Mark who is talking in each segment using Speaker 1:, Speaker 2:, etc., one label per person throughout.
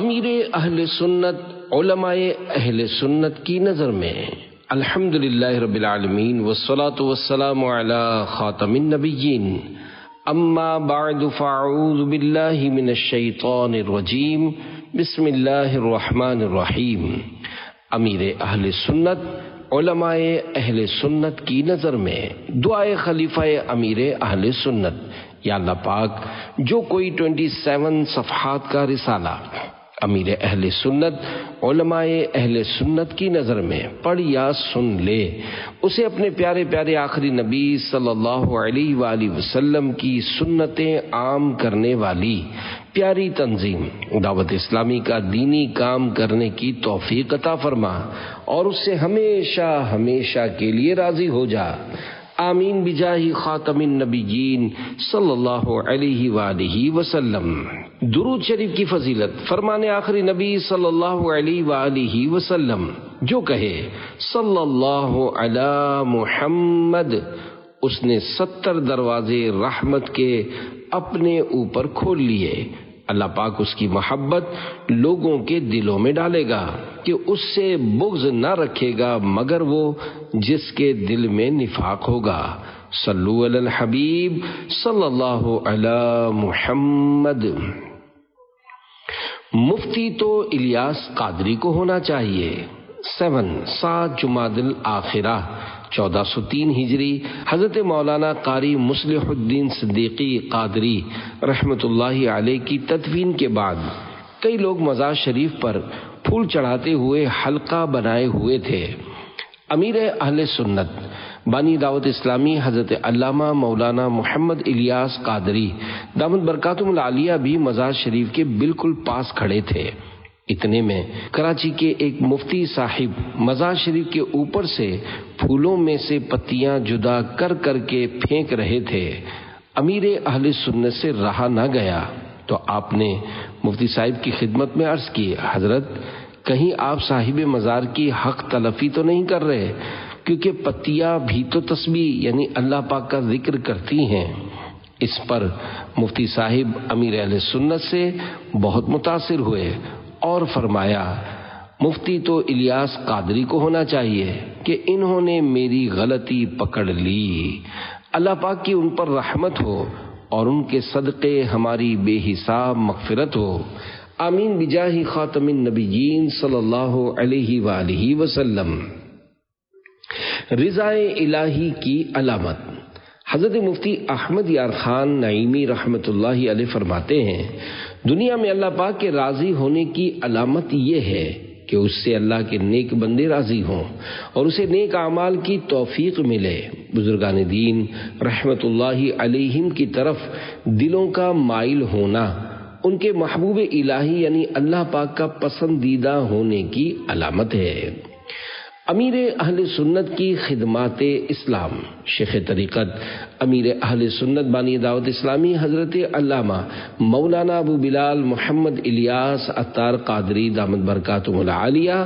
Speaker 1: امیر اہل سنت علماء اہل سنت کی نظر میں الحمدللہ رب العالمین والصلاة والسلام علی خاتم النبیین اما بعد فاعوذ باللہ من الشیطان الرجیم بسم اللہ الرحمن الرحیم۔ امیر اہل سنت علماء اہل سنت کی نظر میں دعائے خلیفہ امیر اہل سنت، یا اللہ پاک جو کوئی 27 صفحات کا رسالہ امیر اہل سنت علماء اہل سنت کی نظر میں پڑھ یا سن لے، اسے اپنے پیارے پیارے آخری نبی صلی اللہ علیہ وآلہ وسلم کی سنتیں عام کرنے والی پیاری تنظیم دعوت اسلامی کا دینی کام کرنے کی توفیق عطا فرما اور اس سے ہمیشہ ہمیشہ کے لیے راضی ہو جا، آمین بجاہ خاتم النبیین صلی اللہ علیہ وآلہ وسلم۔ درود شریف کی فضیلت، فرمان آخری نبی صلی اللہ علیہ وآلہ وسلم جو کہے صلی اللہ علی محمد، اس نے 70 دروازے رحمت کے اپنے اوپر کھول لیے۔ اللہ پاک اس کی محبت لوگوں کے دلوں میں ڈالے گا کہ اس سے بغض نہ رکھے گا مگر وہ جس کے دل میں نفاق ہوگا۔ صلو علی الحبیب صلی اللہ علی محمد۔ مفتی تو الیاس قادری کو ہونا چاہیے۔ 7 جمادی الاخرہ 1403 ہجری، حضرت مولانا قاری مصلح الدین صدیقی قادری رحمت اللہ علیہ کی تدفین کے بعد کئی لوگ مزار شریف پر پھول چڑھاتے ہوئے حلقہ بنائے ہوئے تھے۔ امیر اہل سنت بانی دعوت اسلامی حضرت علامہ مولانا محمد الیاس قادری دامت برکاتہم العالیہ بھی مزار شریف کے بالکل پاس کھڑے تھے۔ اتنے میں کراچی کے ایک مفتی صاحب مزار شریف کے اوپر سے پھولوں میں سے پتیاں جدا کر کر کے پھینک رہے تھے۔ امیر اہل سنت سے رہا نہ گیا تو آپ نے مفتی صاحب کی خدمت میں عرض کی، حضرت کہیں آپ صاحب مزار کی حق تلفی تو نہیں کر رہے، کیونکہ پتیاں بھی تو تسبیح یعنی اللہ پاک کا ذکر کرتی ہیں۔ اس پر مفتی صاحب امیر اہل سنت سے بہت متاثر ہوئے اور فرمایا، مفتی تو الیاس قادری کو ہونا چاہیے کہ انہوں نے میری غلطی پکڑ لی، اللہ پاک کی ان پر رحمت ہو اور ان کے صدقے ہماری بے حساب مغفرت ہو، آمین بجاہ خاتم النبیین صلی اللہ علیہ وآلہ وسلم۔ رضا الہی کی علامت، حضرت مفتی احمد یار خان نعیمی رحمت اللہ علیہ فرماتے ہیں، دنیا میں اللہ پاک کے راضی ہونے کی علامت یہ ہے کہ اس سے اللہ کے نیک بندے راضی ہوں اور اسے نیک اعمال کی توفیق ملے۔ بزرگان دین رحمت اللہ علیہم کی طرف دلوں کا مائل ہونا ان کے محبوب الہی یعنی اللہ پاک کا پسندیدہ ہونے کی علامت ہے۔ امیر اہل سنت کی خدمات اسلام، شیخ طریقت امیر اہل سنت بانی دعوت اسلامی حضرت علامہ مولانا ابو بلال محمد الیاس عطار قادری دامت برکاتہم العالیہ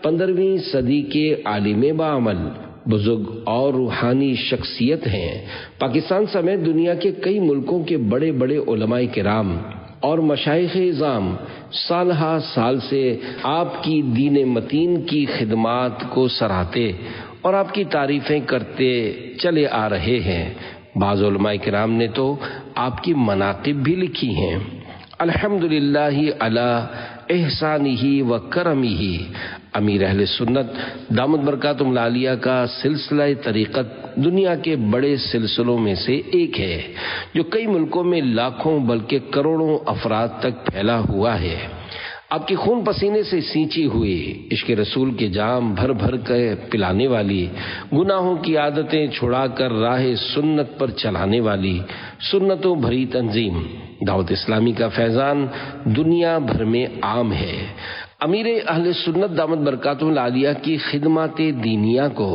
Speaker 1: 15ویں صدی کے عالم بعمل، بزرگ اور روحانی شخصیت ہیں۔ پاکستان سمیت دنیا کے کئی ملکوں کے بڑے بڑے علماء کرام اور مشائخ اعظام سال ہا سال سے آپ کی دین متین کی خدمات کو سراہتے اور آپ کی تعریفیں کرتے چلے آ رہے ہیں۔ بعض علماء کرام نے تو آپ کی مناقب بھی لکھی ہیں۔ الحمدللہ علی احسانہ و کرمہ، امیر اہل سنت دامت برکاتہم العالیہ کا سلسلہ طریقت دنیا کے بڑے سلسلوں میں سے ایک ہے جو کئی ملکوں میں لاکھوں بلکہ کروڑوں افراد تک پھیلا ہوا ہے۔ آپ کی خون پسینے سے سینچی ہوئی، عشق رسول کے جام بھر بھر کے پلانے والی، گناہوں کی عادتیں چھڑا کر راہ سنت پر چلانے والی، سنتوں بھری تنظیم دعوت اسلامی کا فیضان دنیا بھر میں عام ہے۔ امیر اہل سنت دامت برکاتہم العالیہ کی خدمات دینیہ کو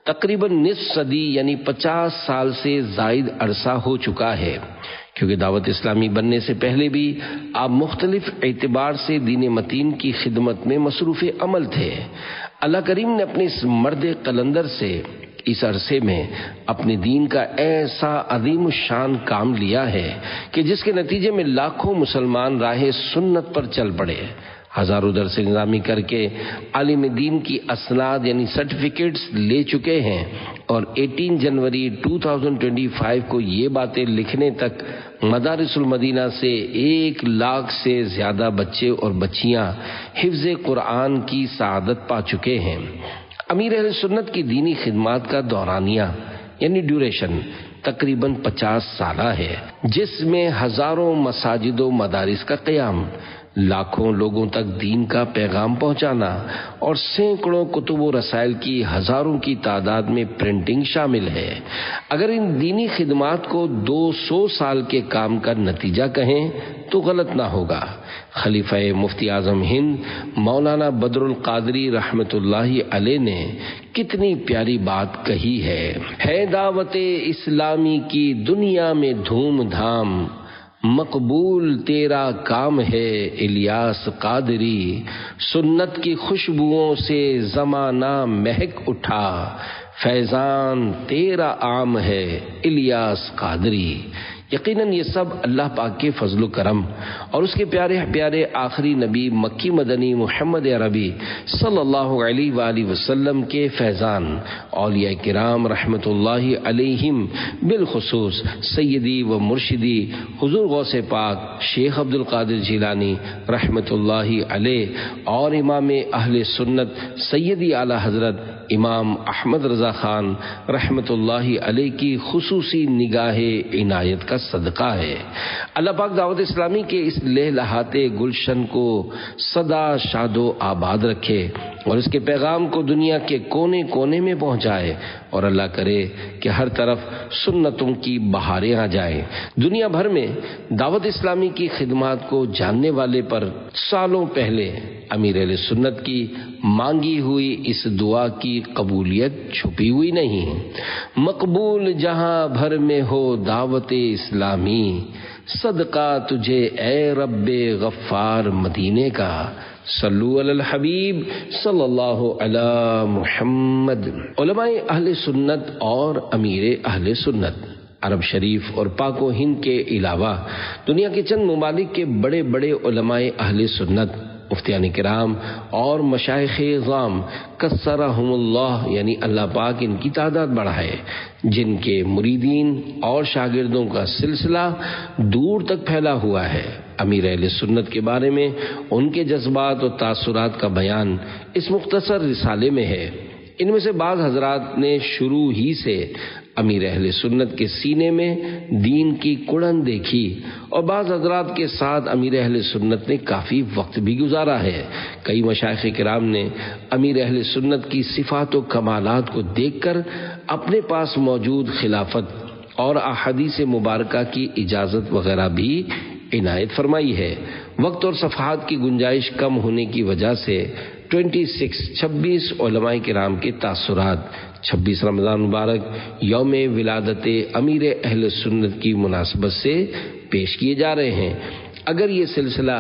Speaker 1: تقریباً نصف صدی یعنی 50 سال سے زائد عرصہ ہو چکا ہے، کیونکہ دعوت اسلامی بننے سے پہلے بھی آپ مختلف اعتبار سے دین متین کی خدمت میں مصروف عمل تھے۔ اللہ کریم نے اپنے اس مرد قلندر سے اس عرصے میں اپنے دین کا ایسا عظیم الشان کام لیا ہے کہ جس کے نتیجے میں لاکھوں مسلمان راہ سنت پر چل پڑے، ہزاروں درس نظامی کر کے عالم دین کی اسناد یعنی سرٹیفکیٹس لے چکے ہیں، اور 18 جنوری 2025 کو یہ باتیں لکھنے تک مدارس المدینہ سے 1 لاکھ سے زیادہ بچے اور بچیاں حفظ قرآن کی سعادت پا چکے ہیں۔ امیر اہل سنت کی دینی خدمات کا دورانیہ یعنی ڈیوریشن تقریباً 50 سالہ ہے، جس میں ہزاروں مساجد و مدارس کا قیام، لاکھوں لوگوں تک دین کا پیغام پہنچانا اور سینکڑوں کتب و رسائل کی ہزاروں کی تعداد میں پرنٹنگ شامل ہے۔ اگر ان دینی خدمات کو 200 سال کے کام کا نتیجہ کہیں تو غلط نہ ہوگا۔ خلیفہ مفتی اعظم ہند مولانا بدر القادری رحمت اللہ علیہ نے کتنی پیاری بات کہی ہے دعوت اسلامی کی دنیا میں دھوم دھام، مقبول تیرا کام ہے الیاس قادری، سنت کی خوشبوؤں سے زمانہ مہک اٹھا، فیضان تیرا عام ہے الیاس قادری۔ یقیناً یہ سب اللہ پاک کے فضل و کرم اور اس کے پیارے پیارے آخری نبی مکی مدنی محمد عربی صلی اللہ علیہ وآلہ وسلم کے فیضان، اولیاء کرام رحمت اللہ علیہم بالخصوص سیدی و مرشدی حضور غوث پاک شیخ عبد القادر جیلانی رحمت اللہ علیہ اور امام اہل سنت سیدی اعلی حضرت امام احمد رضا خان رحمت اللہ علیہ کی خصوصی نگاہ عنایت کا صدقہ ہے۔ اللہ پاک دعوت اسلامی کے اس لہلہاتے گلشن کو سدا شاد و آباد رکھے اور اس کے پیغام کو دنیا کے کونے کونے میں پہنچائے، اور اللہ کرے کہ ہر طرف سنتوں کی بہاریں آ جائیں۔ دنیا بھر میں دعوت اسلامی کی خدمات کو جاننے والے پر سالوں پہلے امیر اہل سنت کی مانگی ہوئی اس دعا کی قبولیت چھپی ہوئی نہیں۔ مقبول جہاں بھر میں ہو دعوت اسلامی، صدقہ تجھے اے رب غفار مدینے کا، صلو علی الحبیب صلی اللہ علی محمد۔ علماء اہل سنت اور امیر اہل سنت عرب شریف اور پاک و ہند کے علاوہ دنیا کے چند ممالک کے بڑے بڑے علماء اہل سنت، مفتیان کرام اور مشائخ اعظام کثرہم اللہ یعنی اللہ پاک ان کی تعداد بڑھائے، جن کے مریدین اور شاگردوں کا سلسلہ دور تک پھیلا ہوا ہے۔ امیر اہل سنت کے بارے میں ان کے جذبات اور تاثرات کا بیان اس مختصر رسالے میں ہے۔ ان میں سے بعض حضرات نے شروع ہی سے امیر اہل سنت کے سینے میں دین کی کڑن دیکھی، اور بعض حضرات کے ساتھ امیر اہل سنت نے کافی وقت بھی گزارا ہے۔ کئی مشائخ کرام نے امیر اہل سنت کی صفات و کمالات کو دیکھ کر اپنے پاس موجود خلافت اور احادیث مبارکہ کی اجازت وغیرہ بھی عنایت فرمائی ہے۔ وقت اور صفحات کی گنجائش کم ہونے کی وجہ سے 26 علماء کرام کے تاثرات 26 رمضان مبارک یوم ولادت امیر اہل سنت کی مناسبت سے پیش کیے جا رہے ہیں۔ اگر یہ سلسلہ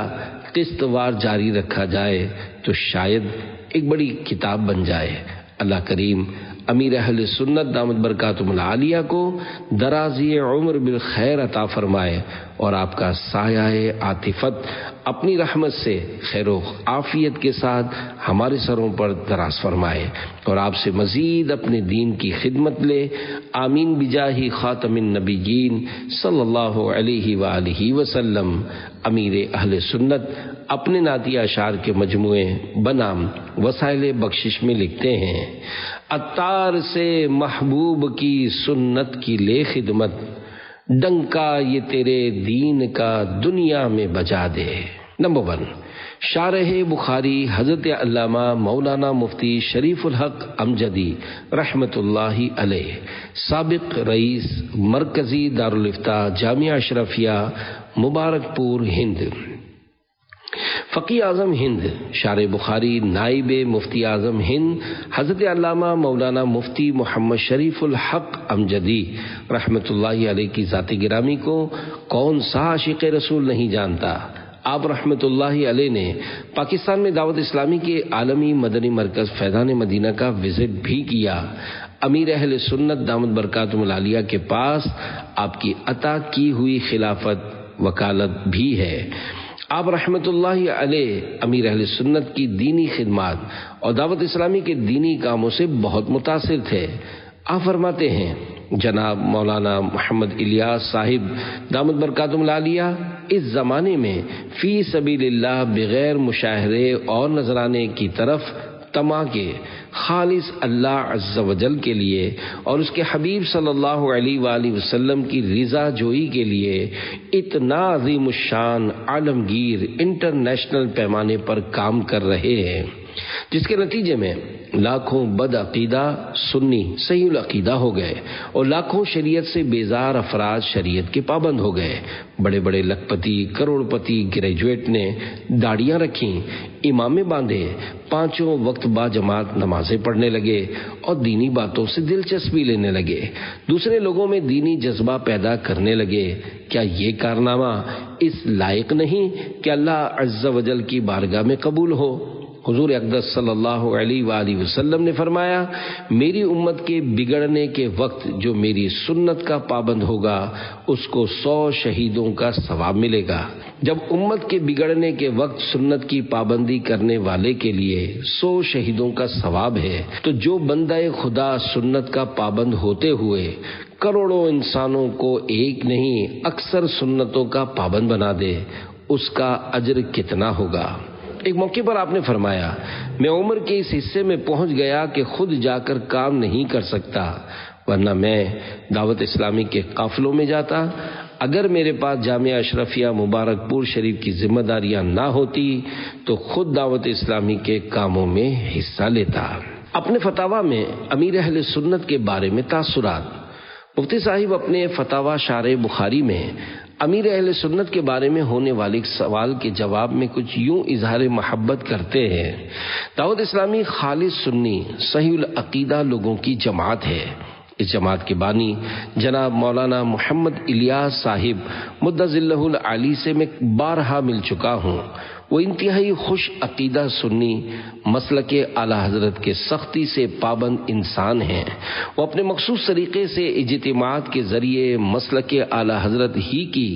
Speaker 1: قسط وار جاری رکھا جائے تو شاید ایک بڑی کتاب بن جائے۔ اللہ کریم امیر اہل سنت دامت برکاتہم العالیہ کو درازی عمر بالخیر عطا فرمائے اور آپ کا سایہ عاطفت اپنی رحمت سے خیر و عافیت کے ساتھ ہمارے سروں پر دراز فرمائے اور آپ سے مزید اپنے دین کی خدمت لے۔ آمین بجاہ خاتم النبیین صلی اللہ علیہ وآلہ وسلم۔ امیر اہل سنت اپنے نعتیہ اشعار کے مجموعے بنام وسائل بخشش میں لکھتے ہیں: عطار سے محبوب کی سنت کی لے خدمت، ڈنکا یہ تیرے دین کا دنیا میں بجا دے۔ نمبر 1، شارح بخاری حضرت علامہ مولانا مفتی شریف الحق امجدی رحمت اللہ علیہ، سابق رئیس مرکزی دارالافتاء جامعہ اشرفیہ مبارک پور ہند، فقی اعظم ہند، شارح بخاری نائب مفتی اعظم ہند حضرت علامہ مولانا مفتی محمد شریف الحق امجدی رحمت اللہ علیہ کی ذات گرامی کو کون سا عاشق رسول نہیں جانتا۔ آپ رحمۃ اللہ علیہ نے پاکستان میں دعوت اسلامی کے عالمی مدنی مرکز فیضان مدینہ کا وزٹ بھی کیا۔ امیر اہل سنت دامت برکاتہم العالیہ کے پاس آپ کی عطا کی ہوئی خلافت وکالت بھی ہے۔ آپ رحمۃ اللہ علیہ امیر اہل سنت کی دینی خدمات اور دعوت اسلامی کے دینی کاموں سے بہت متاثر تھے۔ آپ فرماتے ہیں جناب مولانا محمد الیاس صاحب دامت برکاتہم العالیہ اس زمانے میں فی سبیل اللہ بغیر مشاہرے اور نذرانے کی طرف تما کے خالص اللہ عز و جل کے لیے اور اس کے حبیب صلی اللہ علیہ وآلہ وسلم کی رضا جوئی کے لیے اتنا عظیم الشان عالمگیر انٹرنیشنل پیمانے پر کام کر رہے ہیں، جس کے نتیجے میں لاکھوں بد عقیدہ سنی صحیح العقیدہ ہو گئے اور لاکھوں شریعت سے بیزار افراد شریعت کے پابند ہو گئے۔ بڑے بڑے لکھپتی کروڑ پتی گریجویٹ نے داڑیاں رکھیں، امامے باندھے، پانچوں وقت با جماعت نمازیں پڑھنے لگے اور دینی باتوں سے دلچسپی لینے لگے، دوسرے لوگوں میں دینی جذبہ پیدا کرنے لگے۔ کیا یہ کارنامہ اس لائق نہیں کہ اللہ عز و جل کی بارگاہ میں قبول ہو؟ حضور اقدس صلی اللہ علیہ وآلہ وسلم نے فرمایا، میری امت کے بگڑنے کے وقت جو میری سنت کا پابند ہوگا اس کو 100 شہیدوں کا ثواب ملے گا۔ جب امت کے بگڑنے کے وقت سنت کی پابندی کرنے والے کے لیے 100 شہیدوں کا ثواب ہے، تو جو بندہ خدا سنت کا پابند ہوتے ہوئے کروڑوں انسانوں کو ایک نہیں اکثر سنتوں کا پابند بنا دے، اس کا اجر کتنا ہوگا؟ ایک موقع پر آپ نے فرمایا، میں عمر کے اس حصے میں پہنچ گیا کہ خود جا کر کام نہیں کر سکتا، ورنہ میں دعوت اسلامی کے قافلوں میں جاتا۔ اگر میرے پاس جامعہ اشرفیہ مبارک پور شریف کی ذمہ داریاں نہ ہوتی تو خود دعوت اسلامی کے کاموں میں حصہ لیتا۔ اپنے فتاوی میں امیر اہل سنت کے بارے میں تاثرات، مفتی صاحب اپنے فتاوی شارح بخاری میں امیر اہل سنت کے بارے میں ہونے والے سوال کے جواب میں کچھ یوں اظہار محبت کرتے ہیں، دعوت اسلامی خالص سنی صحیح العقیدہ لوگوں کی جماعت ہے۔ اس جماعت کے بانی جناب مولانا محمد الیاس صاحب مدظ اللہ العالی سے میں بارہا مل چکا ہوں۔ وہ انتہائی خوش عقیدہ سنی مسلک اعلی حضرت کے سختی سے پابند انسان ہیں۔ وہ اپنے مخصوص طریقے سے اجتماعات کے ذریعے مسلک اعلی حضرت ہی کی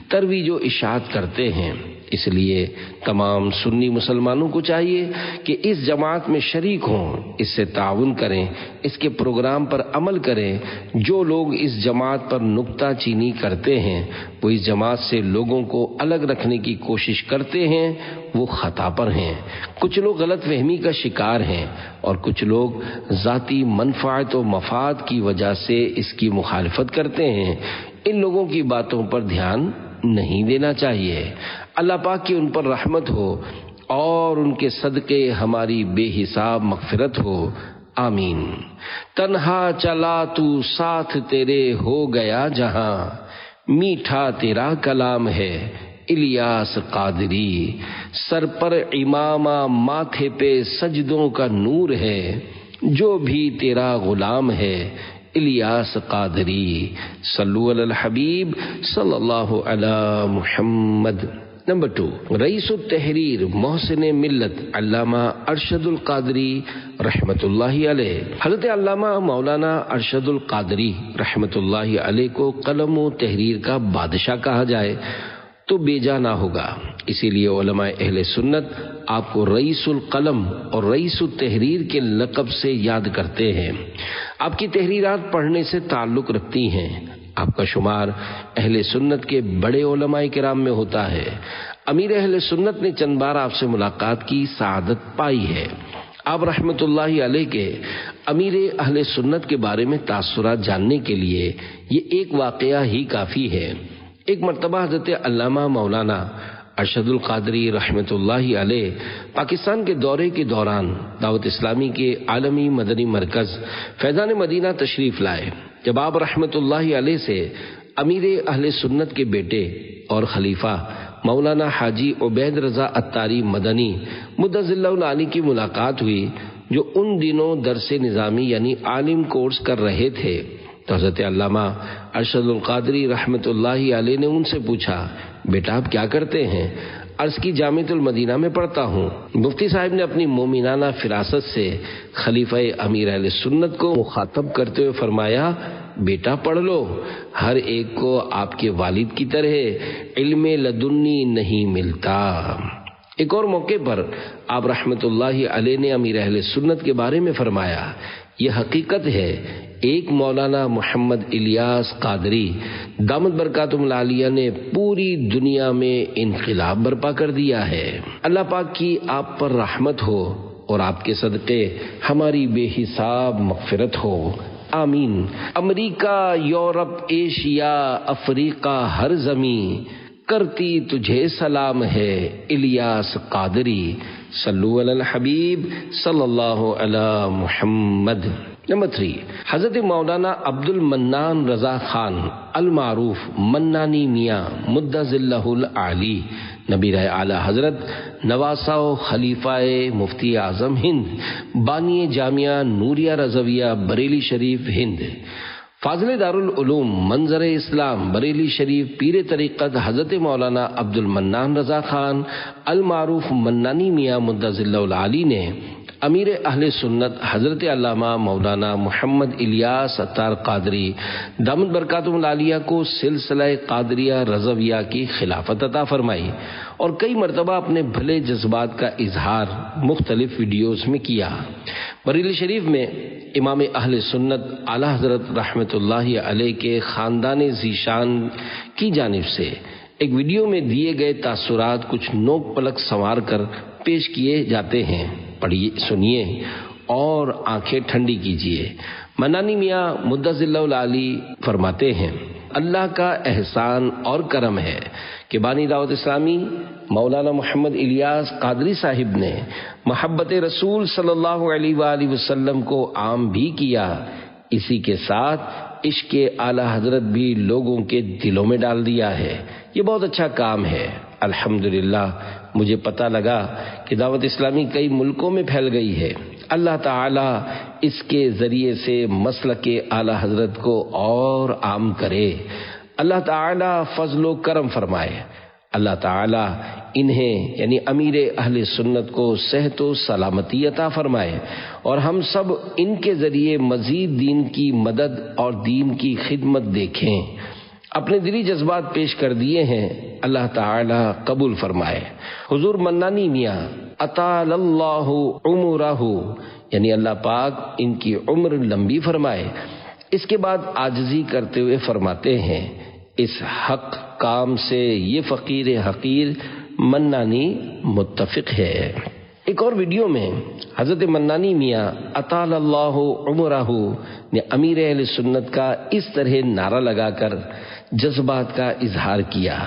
Speaker 1: ترویج و اشاعت کرتے ہیں۔ اس لیے تمام سنی مسلمانوں کو چاہیے کہ اس جماعت میں شریک ہوں، اس سے تعاون کریں، اس کے پروگرام پر عمل کریں۔ جو لوگ اس جماعت پر نکتہ چینی کرتے ہیں، وہ اس جماعت سے لوگوں کو الگ رکھنے کی کوشش کرتے ہیں، وہ خطا پر ہیں۔ کچھ لوگ غلط فہمی کا شکار ہیں اور کچھ لوگ ذاتی منفعت و مفاد کی وجہ سے اس کی مخالفت کرتے ہیں۔ ان لوگوں کی باتوں پر دھیان نہیں دینا چاہیے۔ اللہ پاک کی ان پر رحمت ہو اور ان کے صدقے ہماری بے حساب مغفرت ہو، آمین۔ تنہا چلا تو ساتھ تیرے ہو گیا جہاں، میٹھا تیرا کلام ہے الیاس قادری، سر پر امامہ ماتھے پہ سجدوں کا نور ہے، جو بھی تیرا غلام ہے الیاس قادری۔ صلو علی الحبیب صلی اللہ علی محمد۔ نمبر 2، رئیس التحریر محسن ملت علامہ ارشد القادری رحمت اللہ علیہ۔ حضرت علامہ مولانا ارشد القادری رحمت اللہ علیہ کو قلم و تحریر کا بادشاہ کہا جائے تو بے جا نہ ہوگا، اسی لیے علماء اہل سنت آپ کو رئیس القلم اور رئیس التحریر کے لقب سے یاد کرتے ہیں۔ آپ کی تحریرات پڑھنے سے تعلق رکھتی ہیں۔ آپ کا شمار اہل سنت کے بڑے علماء کرام میں ہوتا ہے۔ امیر اہل سنت نے چند بار آپ سے ملاقات کی سعادت پائی ہے۔ آپ رحمت اللہ علیہ کے امیر اہل سنت کے بارے میں تاثرات جاننے کے لیے یہ ایک واقعہ ہی کافی ہے۔ ایک مرتبہ حضرت علامہ مولانا ارشد القادری رحمت اللہ علیہ پاکستان کے دورے کے دوران دعوت اسلامی کے عالمی مدنی مرکز فیضان مدینہ تشریف لائے۔ جب آپ رحمت اللہ علیہ سے امیر اہل سنت کے بیٹے اور خلیفہ مولانا حاجی عبید رضا عطاری مدنی مدظ اللہ العالی کی ملاقات ہوئی، جو ان دنوں درس نظامی یعنی عالم کورس کر رہے تھے، تو حضرت علامہ ارشد القادری رحمت اللہ علیہ نے ان سے پوچھا، بیٹا آپ کیا کرتے ہیں؟ عرض کی جامعۃ المدینہ میں پڑھتا ہوں۔ مفتی صاحب نے اپنی مومنانہ فراست سے خلیفہ امیر اہل سنت کو مخاطب کرتے ہوئے فرمایا، بیٹا پڑھ لو، ہر ایک کو آپ کے والد کی طرح علم لدنی نہیں ملتا۔ ایک اور موقع پر آپ رحمت اللہ علیہ نے امیر اہل سنت کے بارے میں فرمایا، یہ حقیقت ہے، ایک مولانا محمد الیاس قادری دامت برکاتہم العالیہ نے پوری دنیا میں انقلاب برپا کر دیا ہے۔ اللہ پاک کی آپ پر رحمت ہو اور آپ کے صدقے ہماری بے حساب مغفرت ہو، آمین۔ امریکہ، یورپ، ایشیا، افریقہ، ہر زمین کرتی تجھے سلام ہے، الیاس قادری۔ صلو علی الحبیب صلی اللہ علی محمد۔ نمبر 3، حضرت مولانا عبد المنان رضا خان المعروف منانی میاں مدہ ظلہ العالی، نبی اعلیٰ حضرت نواسہ و خلیفہ مفتی اعظم ہند، بانی جامعہ نوریہ رضویہ بریلی شریف ہند، فاضل دارالعلوم منظر اسلام بریلی شریف، پیر طریقت حضرت مولانا عبد المنان رضا خان المعروف منانی میاں مدہ ظلہ العالی نے امیر اہل سنت حضرت علامہ مولانا محمد الیاس اتار قادری دامت برکاتہم العالیہ کو سلسلہ قادریہ رضویہ کی خلافت عطا فرمائی اور کئی مرتبہ اپنے بھلے جذبات کا اظہار مختلف ویڈیوز میں کیا۔ بریلی شریف میں امام اہل سنت اعلی حضرت رحمت اللہ علیہ کے خاندان ذیشان کی جانب سے ایک ویڈیو میں دیے گئے تاثرات کچھ نوک پلک سنوار کر پیش کیے جاتے ہیں، پڑھیے، سنیے اور آنکھیں ٹھنڈی کیجیے۔ منانی میاں مدہ ظلہ العالی فرماتے ہیں، اللہ کا احسان اور کرم ہے کہ بانی دعوت اسلامی مولانا محمد الیاس قادری صاحب نے محبت رسول صلی اللہ علیہ وآلہ وسلم کو عام بھی کیا، اسی کے ساتھ عشق اعلی حضرت بھی لوگوں کے دلوں میں ڈال دیا ہے۔ یہ بہت اچھا کام ہے، الحمدللہ۔ مجھے پتہ لگا کہ دعوت اسلامی کئی ملکوں میں پھیل گئی ہے، اللہ تعالی اس کے ذریعے سے مسلک اعلی حضرت کو اور عام کرے، اللہ تعالی فضل و کرم فرمائے، اللہ تعالی انہیں یعنی امیر اہل سنت کو صحت و سلامتی عطا فرمائے اور ہم سب ان کے ذریعے مزید دین کی مدد اور دین کی خدمت دیکھیں۔ اپنے دلی جذبات پیش کر دیے ہیں، اللہ تعالی قبول فرمائے۔ حضور منانی میاں اطال اللہ عمرہ، یعنی اللہ پاک ان کی عمر لمبی فرمائے۔ اس کے بعد عاجزی کرتے ہوئے فرماتے ہیں، اس حق کام سے یہ فقیر حقیر منانی متفق ہے۔ ایک اور ویڈیو میں حضرت منانی میاں اطال اللہ عمرہ نے امیر اہل سنت کا اس طرح نعرہ لگا کر جذبات کا اظہار کیا،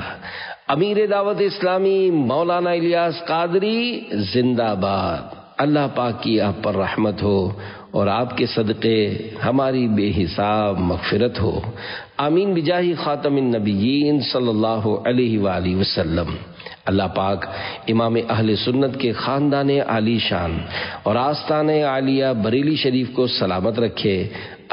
Speaker 1: امیر دعوت اسلامی مولانا الیاس قادری زندہ باد، اللہ پاک کی آپ پر رحمت ہو اور آپ کے صدقے ہماری بے حساب مغفرت ہو، آمین بجاہ خاتم النبیین صلی اللہ علیہ وآلہ وسلم۔ اللہ پاک امام اہل سنت کے خاندان عالی شان اور آستان عالیہ بریلی شریف کو سلامت رکھے،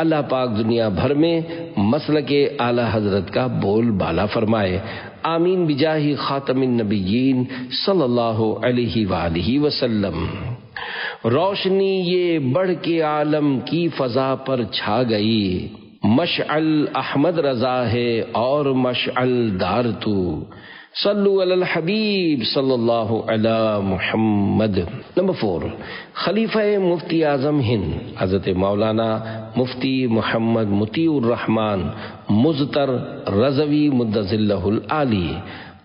Speaker 1: اللہ پاک دنیا بھر میں مسلک اعلی حضرت کا بول بالا فرمائے، آمین بجاہ خاتم النبیین صلی اللہ علیہ وآلہ وسلم۔ روشنی یہ بڑھ کے عالم کی فضا پر چھا گئی، مشعل احمد رضا ہے اور مشعل دار تو، صلو علی الحبیب صلی اللہ علی محمد۔ نمبر 4، خلیفہ مفتی اعظم ہند حضرت مولانا مفتی محمد مطیع الرحمن مزتر رضوی مدہ ظلہ العالی،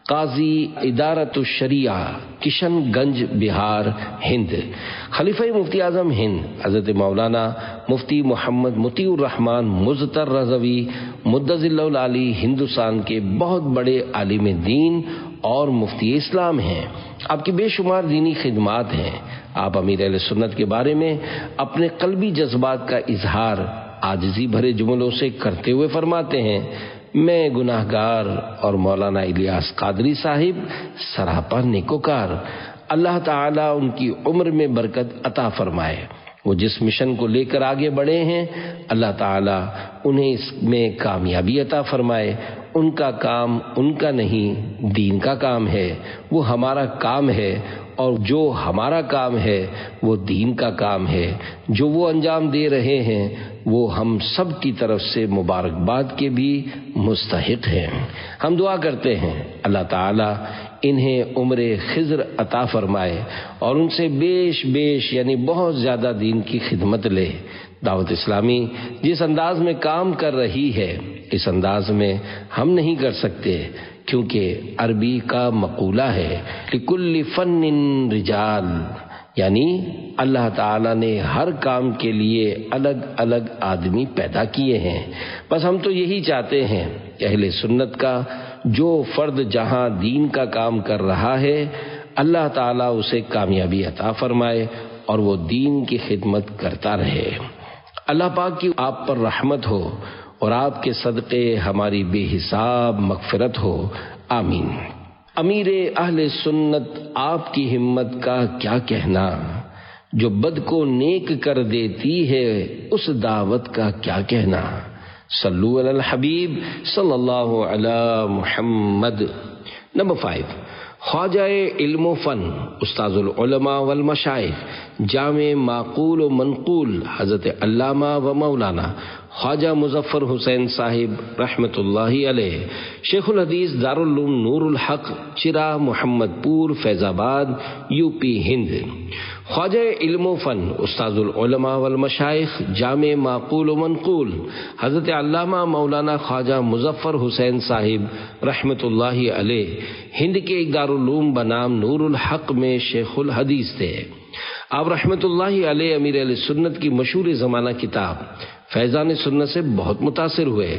Speaker 1: قاضی ادارت الشریعہ کشن گنج بہار ہند، خلیفہ مفتی اعظم ہند حضرت مولانا مفتی محمد مطیع الرحمن مزتر رضوی مدہ ظلہ العالی ہندوستان کے بہت بڑے عالم دین اور مفتی اسلام ہیں۔ آپ کی بے شمار دینی خدمات ہیں۔ آپ امیر اہل سنت کے بارے میں اپنے قلبی جذبات کا اظہار عاجزی بھرے جملوں سے کرتے ہوئے فرماتے ہیں، میں گناہ گار اور مولانا الیاس قادری صاحب سراپا نیکوکار، اللہ تعالیٰ ان کی عمر میں برکت عطا فرمائے، وہ جس مشن کو لے کر آگے بڑھے ہیں اللہ تعالیٰ انہیں اس میں کامیابی عطا فرمائے، ان کا کام ان کا نہیں، دین کا کام ہے، وہ ہمارا کام ہے، اور جو ہمارا کام ہے وہ دین کا کام ہے۔ جو وہ انجام دے رہے ہیں وہ ہم سب کی طرف سے مبارکباد کے بھی مستحق ہیں۔ ہم دعا کرتے ہیں اللہ تعالی انہیں عمر خضر عطا فرمائے اور ان سے بیش یعنی بہت زیادہ دین کی خدمت لے۔ دعوت اسلامی جس انداز میں کام کر رہی ہے اس انداز میں ہم نہیں کر سکتے، کیونکہ عربی کا مقولہ ہے لکل فن رجال، یعنی اللہ تعالیٰ نے ہر کام کے لیے الگ الگ آدمی پیدا کیے ہیں۔ بس ہم تو یہی چاہتے ہیں کہ اہل سنت کا جو فرد جہاں دین کا کام کر رہا ہے اللہ تعالیٰ اسے کامیابی عطا فرمائے اور وہ دین کی خدمت کرتا رہے۔ اللہ پاک کی آپ پر رحمت ہو اور آپ کے صدقے ہماری بے حساب مغفرت ہو، آمین۔ امیر اہل سنت آپ کی ہمت کا کیا کہنا، جو بد کو نیک کر دیتی ہے اس دعوت کا کیا کہنا۔ صلو علی الحبیب صلی اللہ علی محمد۔ نمبر 5، خواجہ علم و فن استاذ العلماء والمشائخ جامع معقول و منقول حضرت علامہ و مولانا خواجہ مظفر حسین صاحب رحمۃ اللہ علیہ، شیخ الحدیث دارالعلوم نور الحق چرا محمد پور فیض آباد یو پی ہند۔ خواجہ علم و فن استاذ العلماء والمشائخ جامع معقول و منقول حضرت علامہ مولانا خواجہ مظفر حسین صاحب رحمۃ اللہ علیہ ہند کے ایک دارالعلوم بنام نور الحق میں شیخ الحدیث تھے۔ آپ رحمۃ اللہ علیہ امیر اہل سنت کی مشہور زمانہ کتاب فیضان سنت سے بہت متاثر ہوئے۔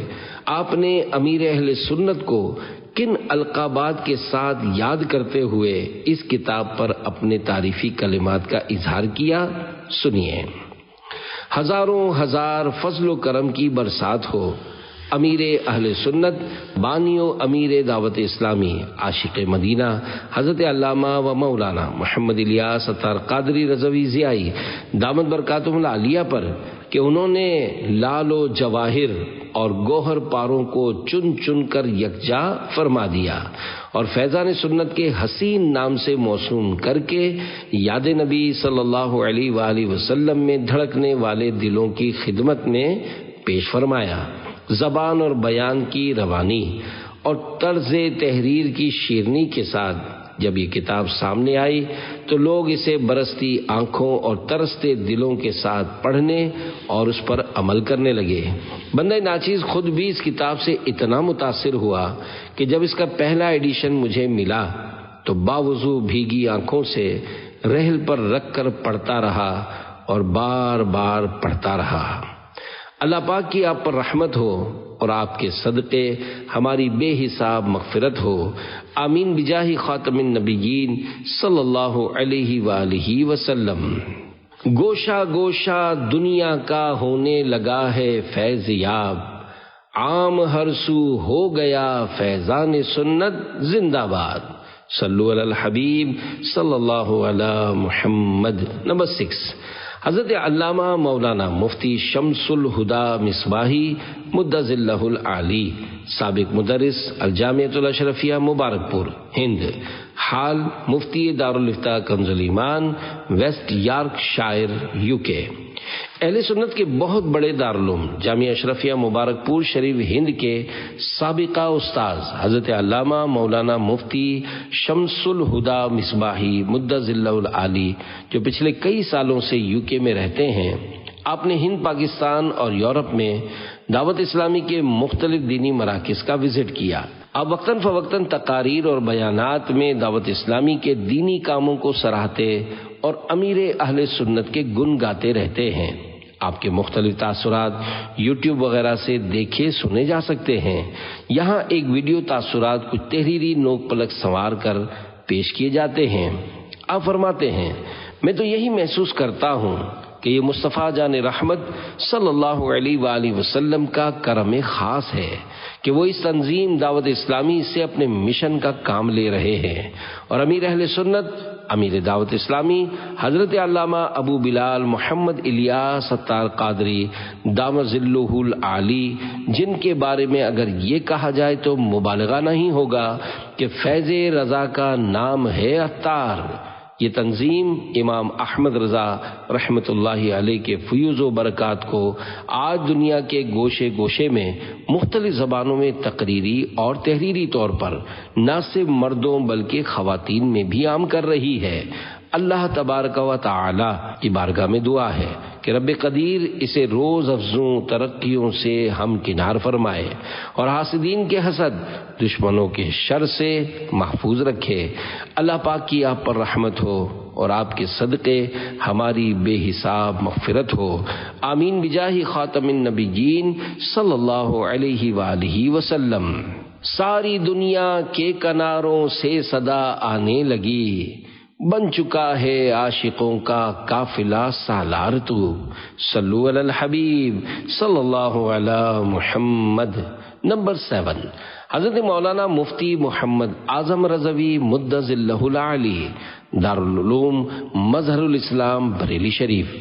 Speaker 1: آپ نے امیر اہل سنت کو کن القابات کے ساتھ یاد کرتے ہوئے اس کتاب پر اپنے تعریفی کلمات کا اظہار کیا، سنیے۔ ہزاروں ہزار فضل و کرم کی برسات ہو، امیر اہل سنت بانیو امیر دعوت اسلامی عاشق مدینہ حضرت علامہ و مولانا محمد الیاس عطار قادری رضوی ضیائی دامت برکاتہم العالیہ پر کہ انہوں نے لال و جواہر اور گوہر پاروں کو چن چن کر یکجا فرما دیا اور فیضان سنت کے حسین نام سے موسوم کر کے یاد نبی صلی اللہ علیہ وآلہ وسلم میں دھڑکنے والے دلوں کی خدمت میں پیش فرمایا۔ زبان اور بیان کی روانی اور طرز تحریر کی شیرینی کے ساتھ جب یہ کتاب سامنے آئی تو لوگ اسے برستی آنکھوں اور ترستے دلوں کے ساتھ پڑھنے اور اس پر عمل کرنے لگے۔ بندہ ناچیز خود بھی اس کتاب سے اتنا متاثر ہوا کہ جب اس کا پہلا ایڈیشن مجھے ملا تو باوضو بھیگی آنکھوں سے رحل پر رکھ کر پڑھتا رہا اور بار بار پڑھتا رہا۔ اللہ پاک کی آپ پر رحمت ہو اور آپ کے صدقے ہماری بے حساب مغفرت ہو، آمین بجاہ خاتم النبیین صلی اللہ علیہ وآلہ وسلم۔ گوشہ گوشہ دنیا کا ہونے لگا ہے فیض یاب، عام ہر سو ہو گیا فیضان سنت زندہ باد۔ صلو علی الحبیب صلی اللہ علی محمد۔ نمبر 6، حضرت علامہ مولانا مفتی شمس الہدا مصباحی مدظ اللہ العالی سابق مدرس الجامعۃ الاشرفیہ مبارک پور ہند، حال مفتی دارالفتاح کنز الایمان ویسٹ یارک شائر یو کے۔ اہل سنت کے بہت بڑے دارالعلوم جامعہ اشرفیہ مبارک پور شریف ہند کے سابقہ استاذ حضرت علامہ مولانا مفتی شمس الہدا مصباحی مدظ اللہ العالی جو پچھلے کئی سالوں سے یو کے میں رہتے ہیں، آپ نے ہند، پاکستان اور یورپ میں دعوت اسلامی کے مختلف دینی مراکز کا وزٹ کیا۔ آپ وقتاً فوقتاً تقاریر اور بیانات میں دعوت اسلامی کے دینی کاموں کو سراہتے اور امیر اہل سنت کے گن گاتے رہتے ہیں۔ آپ کے مختلف تاثرات یوٹیوب وغیرہ سے دیکھے سنے جا سکتے ہیں۔ یہاں ایک ویڈیو تاثرات کچھ تحریری نوک پلک سنوار کر پیش کیے جاتے ہیں۔ آپ فرماتے ہیں، میں تو یہی محسوس کرتا ہوں کہ یہ مصطفیٰ جان رحمت صلی اللہ علیہ وآلہ وسلم کا کرم خاص ہے کہ وہ اس تنظیم دعوت اسلامی سے اپنے مشن کا کام لے رہے ہیں اور امیر اہل سنت امیر دعوت اسلامی حضرت علامہ ابو بلال محمد الیاس ستار قادری دامت ظلہ العالی، جن کے بارے میں اگر یہ کہا جائے تو مبالغہ نہیں ہوگا کہ فیض رضا کا نام ہے عطار۔ یہ تنظیم امام احمد رضا رحمۃ اللہ علیہ کے فیوز و برکات کو آج دنیا کے گوشے گوشے میں مختلف زبانوں میں تقریری اور تحریری طور پر نہ صرف مردوں بلکہ خواتین میں بھی عام کر رہی ہے۔ اللہ تبارک و تعالی کی بارگاہ میں دعا ہے کہ رب قدیر اسے روز افزوں ترقیوں سے ہمکنار فرمائے اور حاسدین کے حسد، دشمنوں کے شر سے محفوظ رکھے۔ اللہ پاک کی آپ پر رحمت ہو اور آپ کے صدقے ہماری بے حساب مغفرت ہو، آمین بجاہ خاتم النبیین صلی اللہ علیہ وآلہ وسلم۔ ساری دنیا کے کناروں سے صدا آنے لگی، بن چکا ہے عاشقوں کا قافلہ سالار تو، صلو علی الحبیب صلی اللہ علی محمد۔ نمبر 7، حضرت مولانا مفتی محمد اعظم رضوی مد ظلہ العالی، دارالعلوم مظہر الاسلام بریلی شریف۔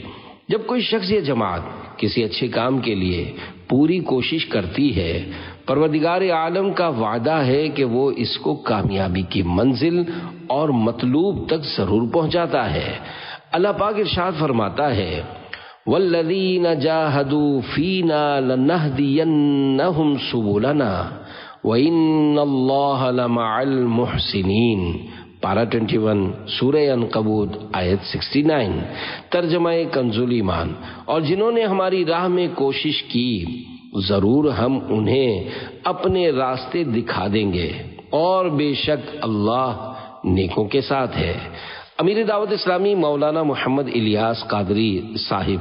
Speaker 1: جب کوئی شخص یا جماعت کسی اچھے کام کے لیے پوری کوشش کرتی ہے، پروردگار عالم کا وعدہ ہے کہ وہ اس کو کامیابی کی منزل اور مطلوب تک ضرور پہنچاتا ہے۔ اللہ پاک ارشاد فرماتا ہے، والذین جاہدوا فینا لنہدینہم سبلنا وان اللہ لمع المحسنین۔ پارہ 21 سورہ عنکبوت آیت 69۔ ترجمہ کنز ایمان، اور جنہوں نے ہماری راہ میں کوشش کی ضرور ہم انہیں اپنے راستے دکھا دیں گے، اور بے شک اللہ نیکوں کے ساتھ ہے۔ امیر دعوت اسلامی مولانا محمد الیاس قادری صاحب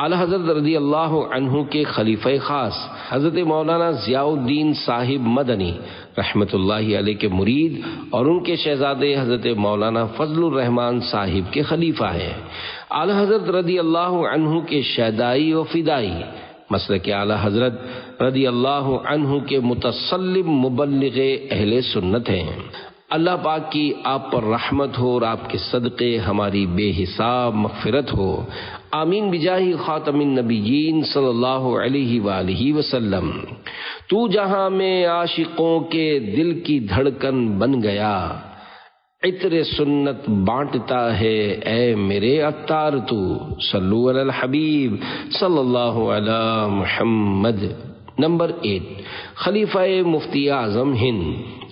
Speaker 1: اعلی حضرت رضی اللہ عنہ کے خلیفہ خاص حضرت مولانا ضیاء الدین صاحب مدنی رحمۃ اللہ علیہ کے مرید اور ان کے شہزادے حضرت مولانا فضل الرحمان صاحب کے خلیفہ ہیں۔ اعلی حضرت رضی اللہ عنہ کے شیدائی و فدائی مسلک اعلی حضرت رضی اللہ عنہ کے متسلم مبلغ اہل سنت ہیں۔ اللہ پاک کی آپ پر رحمت ہو اور آپ کے صدقے ہماری بے حساب مغفرت ہو، آمین بجاہ خاتم النبیین صلی اللہ علیہ وآلہ وسلم۔ تو جہاں میں عاشقوں کے دل کی دھڑکن بن گیا، عطر سنت بانٹتا ہے اے میرے عطار تو، صلو علی الحبیب صلی اللہ علی محمد۔ نمبر 8، خلیفہ مفتی اعظم ہند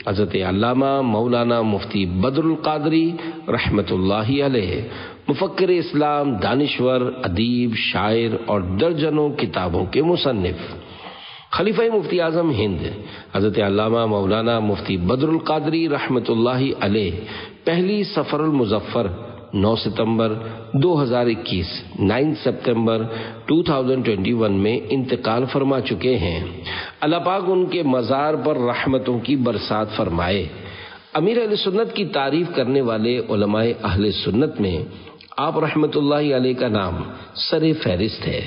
Speaker 1: حضرت علامہ مولانا مفتی بدر القادری رحمۃ اللہ علیہ، مفکر اسلام، دانشور، ادیب، شاعر اور درجنوں کتابوں کے مصنف۔ خلیفہ مفتی اعظم ہند حضرت علامہ مولانا مفتی بدر القادری رحمۃ اللہ علیہ پہلی سفر المظفر 9 ستمبر 2021 9 سپتمبر 2021 میں انتقال فرما چکے ہیں۔ اللہ پاک ان کے مزار پر رحمتوں کی برسات فرمائے۔ امیر اہل سنت کی تعریف کرنے والے علماء اہل سنت میں آپ رحمت اللہ علیہ کا نام سر فہرست ہے۔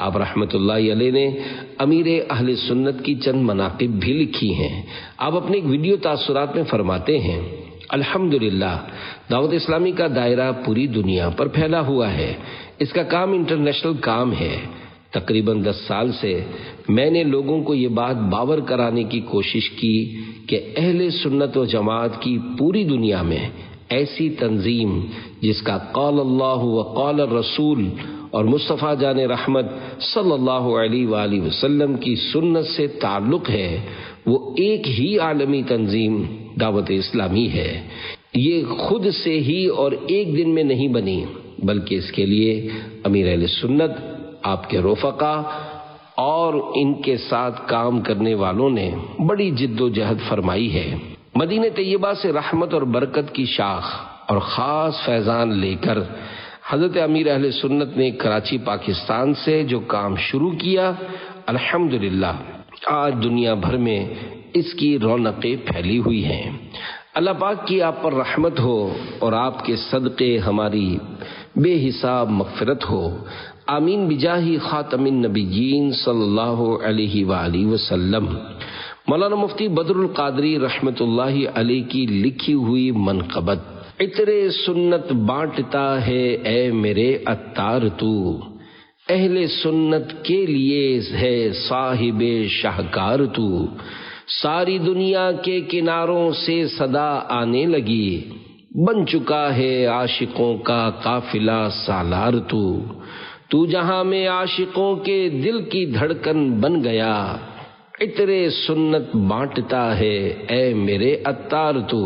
Speaker 1: آپ رحمت اللہ علیہ نے امیر اہل سنت کی چند مناقب بھی لکھی ہیں۔ آپ اپنے ایک ویڈیو تاثرات میں فرماتے ہیں، الحمدللہ دعوت اسلامی کا دائرہ پوری دنیا پر پھیلا ہوا ہے، اس کا کام انٹرنیشنل کام ہے۔ تقریباً 10 سال سے میں نے لوگوں کو یہ بات باور کرانے کی کوشش کی کہ اہل سنت و جماعت کی پوری دنیا میں ایسی تنظیم جس کا قال اللہ و قال الرسول اور مصطفیٰ جان رحمت صلی اللہ علیہ وآلہ وسلم کی سنت سے تعلق ہے، وہ ایک ہی عالمی تنظیم دعوت اسلامی ہے۔ یہ خود سے ہی اور ایک دن میں نہیں بنی، بلکہ اس کے لیے امیر اہل سنت، آپ کے رفقا اور ان کے ساتھ کام کرنے والوں نے بڑی جد و جہد فرمائی ہے۔ مدینہ طیبہ سے رحمت اور برکت کی شاخ اور خاص فیضان لے کر حضرت امیر اہل سنت نے کراچی پاکستان سے جو کام شروع کیا، الحمدللہ آج دنیا بھر میں اس کی رونقیں پھیلی ہوئی ہیں۔ اللہ پاک کی آپ پر رحمت ہو اور آپ کے صدقے ہماری بے حساب مغفرت ہو، آمین بجاہ خاتم النبیین صلی اللہ علیہ وآلہ وسلم۔ مولانا مفتی بدر القادری رحمۃ اللہ علیہ کی لکھی ہوئی منقبت عطر سنت بانٹتا ہے اے میرے عطار تو، اہل سنت کے لیے ہے صاحب شاہکار تو، ساری دنیا کے کناروں سے صدا آنے لگی، بن چکا ہے عاشقوں کا قافلہ سالار تو جہاں میں عاشقوں کے دل کی دھڑکن بن گیا، عطر سنت بانٹتا ہے اے میرے عطار تو،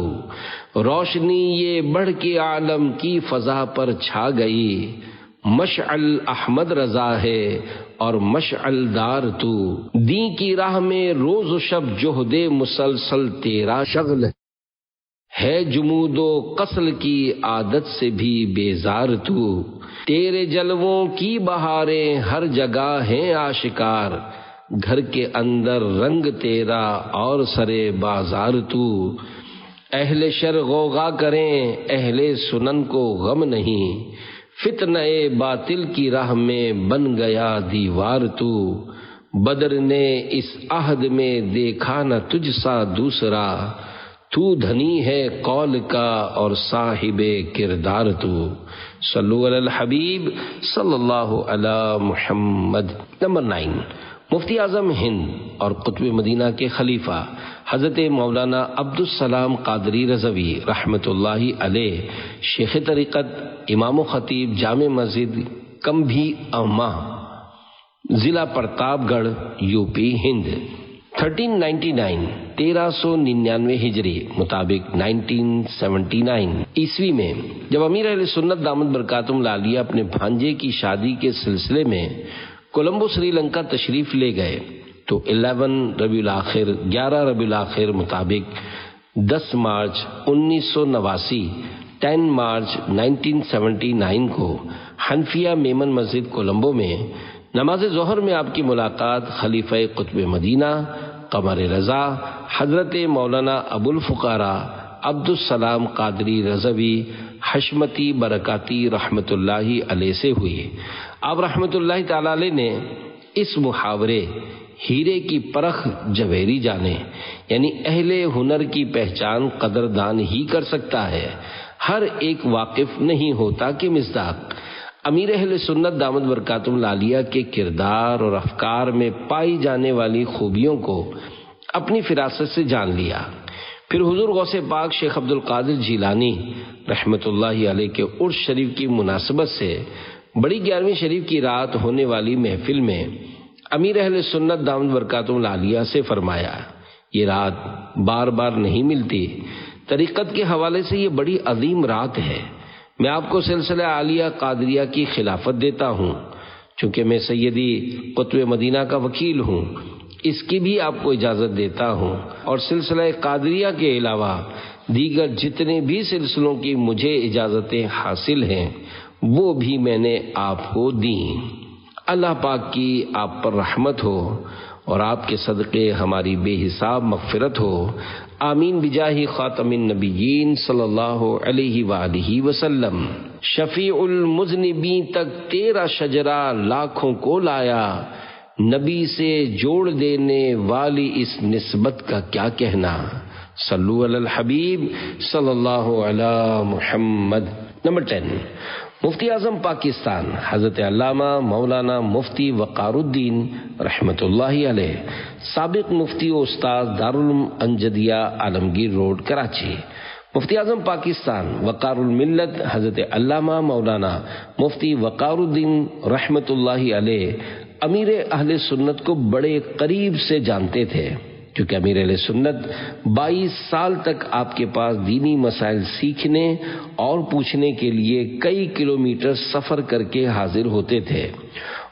Speaker 1: روشنی یہ بڑھ کے عالم کی فضا پر چھا گئی، مشعل احمد رضا ہے اور مشعل دار تو، دین کی راہ میں روز و شب جہد مسلسل تیرا شغل ہے، جمود و قصل کی عادت سے بھی بیزار تو، تیرے جلووں کی بہاریں ہر جگہ ہیں آشکار، گھر کے اندر رنگ تیرا اور سرے بازار تو، اہل شر غوغا کریں اہل سنن کو غم نہیں، فتنہ باطل کی راہ میں بن گیا دیوار تو، بدر نے اس عہد میں دیکھا نہ تجھ سا دوسرا، تو دھنی ہے قول کا اور صاحب کردار تو، صلو علی الحبیب صلی اللہ علی محمد۔ نمبر 9، مفتی اعظم ہند اور قطب مدینہ کے خلیفہ حضرت مولانا عبدالسلام قادری رضوی رحمۃ اللہ علیہ، شیخ طریقت، امام و خطیب جامع مسجد کمبھی اما، ضلع پرتاپ گڑھ، یو پی، ہند، 1399 1399 ہجری مطابق 1979 عیسوی میں جب امیر اہل سنت دامت برکاتہم العالیہ اپنے بھانجے کی شادی کے سلسلے میں کولمبو سری لنکا تشریف لے گئے تو 11 ربیع الاخر مطابق 10 مارچ 1989 10 مارچ 1979 کو حنفیہ میمن مسجد کولمبو میں نماز ظہر میں آپ کی ملاقات خلیفہ قطب مدینہ قمر رضا حضرت مولانا ابو الفقراء عبدالسلام قادری رضوی حشمتی برکاتی رحمت اللہ علیہ سے ہوئی۔ آپ رحمت اللہ تعالی علیہ نے اس محاورے ہیرے کی پرخ جوہری جانے، یعنی اہل ہنر کی پہچان قدردان ہی کر سکتا ہے، ہر ایک واقف نہیں ہوتا کہ مصداق امیر اہل سنت دامت برکاتہم العالیہ کے کردار اور افکار میں پائی جانے والی خوبیوں کو اپنی فراست سے جان لیا۔ پھر حضور غوث پاک شیخ عبد القادر جیلانی رحمت اللہ علیہ کے عرس شریف کی مناسبت سے بڑی 11ویں شریف کی رات ہونے والی محفل میں امیر اہل سنت دامت برکاتہم العالیہ سے فرمایا، یہ رات بار بار نہیں ملتی، طریقت کے حوالے سے یہ بڑی عظیم رات ہے، میں آپ کو سلسلہ عالیہ قادریہ کی خلافت دیتا ہوں، چونکہ میں سیدی قطب مدینہ کا وکیل ہوں، اس کی بھی آپ کو اجازت دیتا ہوں، اور سلسلہ قادریہ کے علاوہ دیگر جتنے بھی سلسلوں کی مجھے اجازتیں حاصل ہیں وہ بھی میں نے آپ کو دیں۔ اللہ پاک کی آپ پر رحمت ہو اور آپ کے صدقے ہماری بے حساب مغفرت ہو، آمین بجاہ خاتم النبیین صلی اللہ علیہ وآلہ وسلم۔ شفیع المذنبین تک تیرا شجرہ لاکھوں کو لایا، نبی سے جوڑ دینے والی اس نسبت کا کیا کہنا، صلو علی الحبیب صلی اللہ علی محمد۔ نمبر 10، مفتی اعظم پاکستان حضرت علامہ مولانا مفتی وقار الدین رحمت اللہ علیہ، سابق مفتی و استاد دارالعلوم انجدیہ عالمگیر روڈ کراچی، مفتی اعظم پاکستان وقار الملت حضرت علامہ مولانا مفتی وقار الدین رحمت اللہ علیہ امیر اہل سنت کو بڑے قریب سے جانتے تھے، کیونکہ امیر اہل سنت 22 سال تک آپ کے پاس دینی مسائل سیکھنے اور پوچھنے کے لیے کئی کلومیٹر سفر کر کے حاضر ہوتے تھے،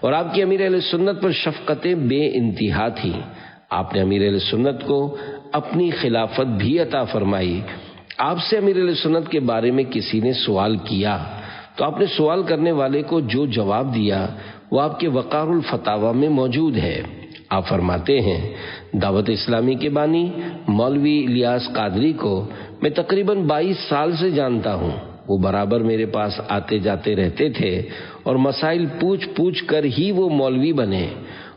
Speaker 1: اور آپ کی امیر اہل سنت پر شفقتیں بے انتہا تھیں۔ آپ نے امیر اہل سنت کو اپنی خلافت بھی عطا فرمائی۔ آپ سے امیر اہل سنت کے بارے میں کسی نے سوال کیا تو آپ نے سوال کرنے والے کو جو جواب دیا وہ آپ کے وقار الفتاوی میں موجود ہے۔ آپ فرماتے ہیں، دعوت اسلامی کے بانی مولوی الیاس قادری کو میں تقریباً 22 سال سے جانتا ہوں، وہ برابر میرے پاس آتے جاتے رہتے تھے اور مسائل پوچھ کر ہی وہ مولوی بنے،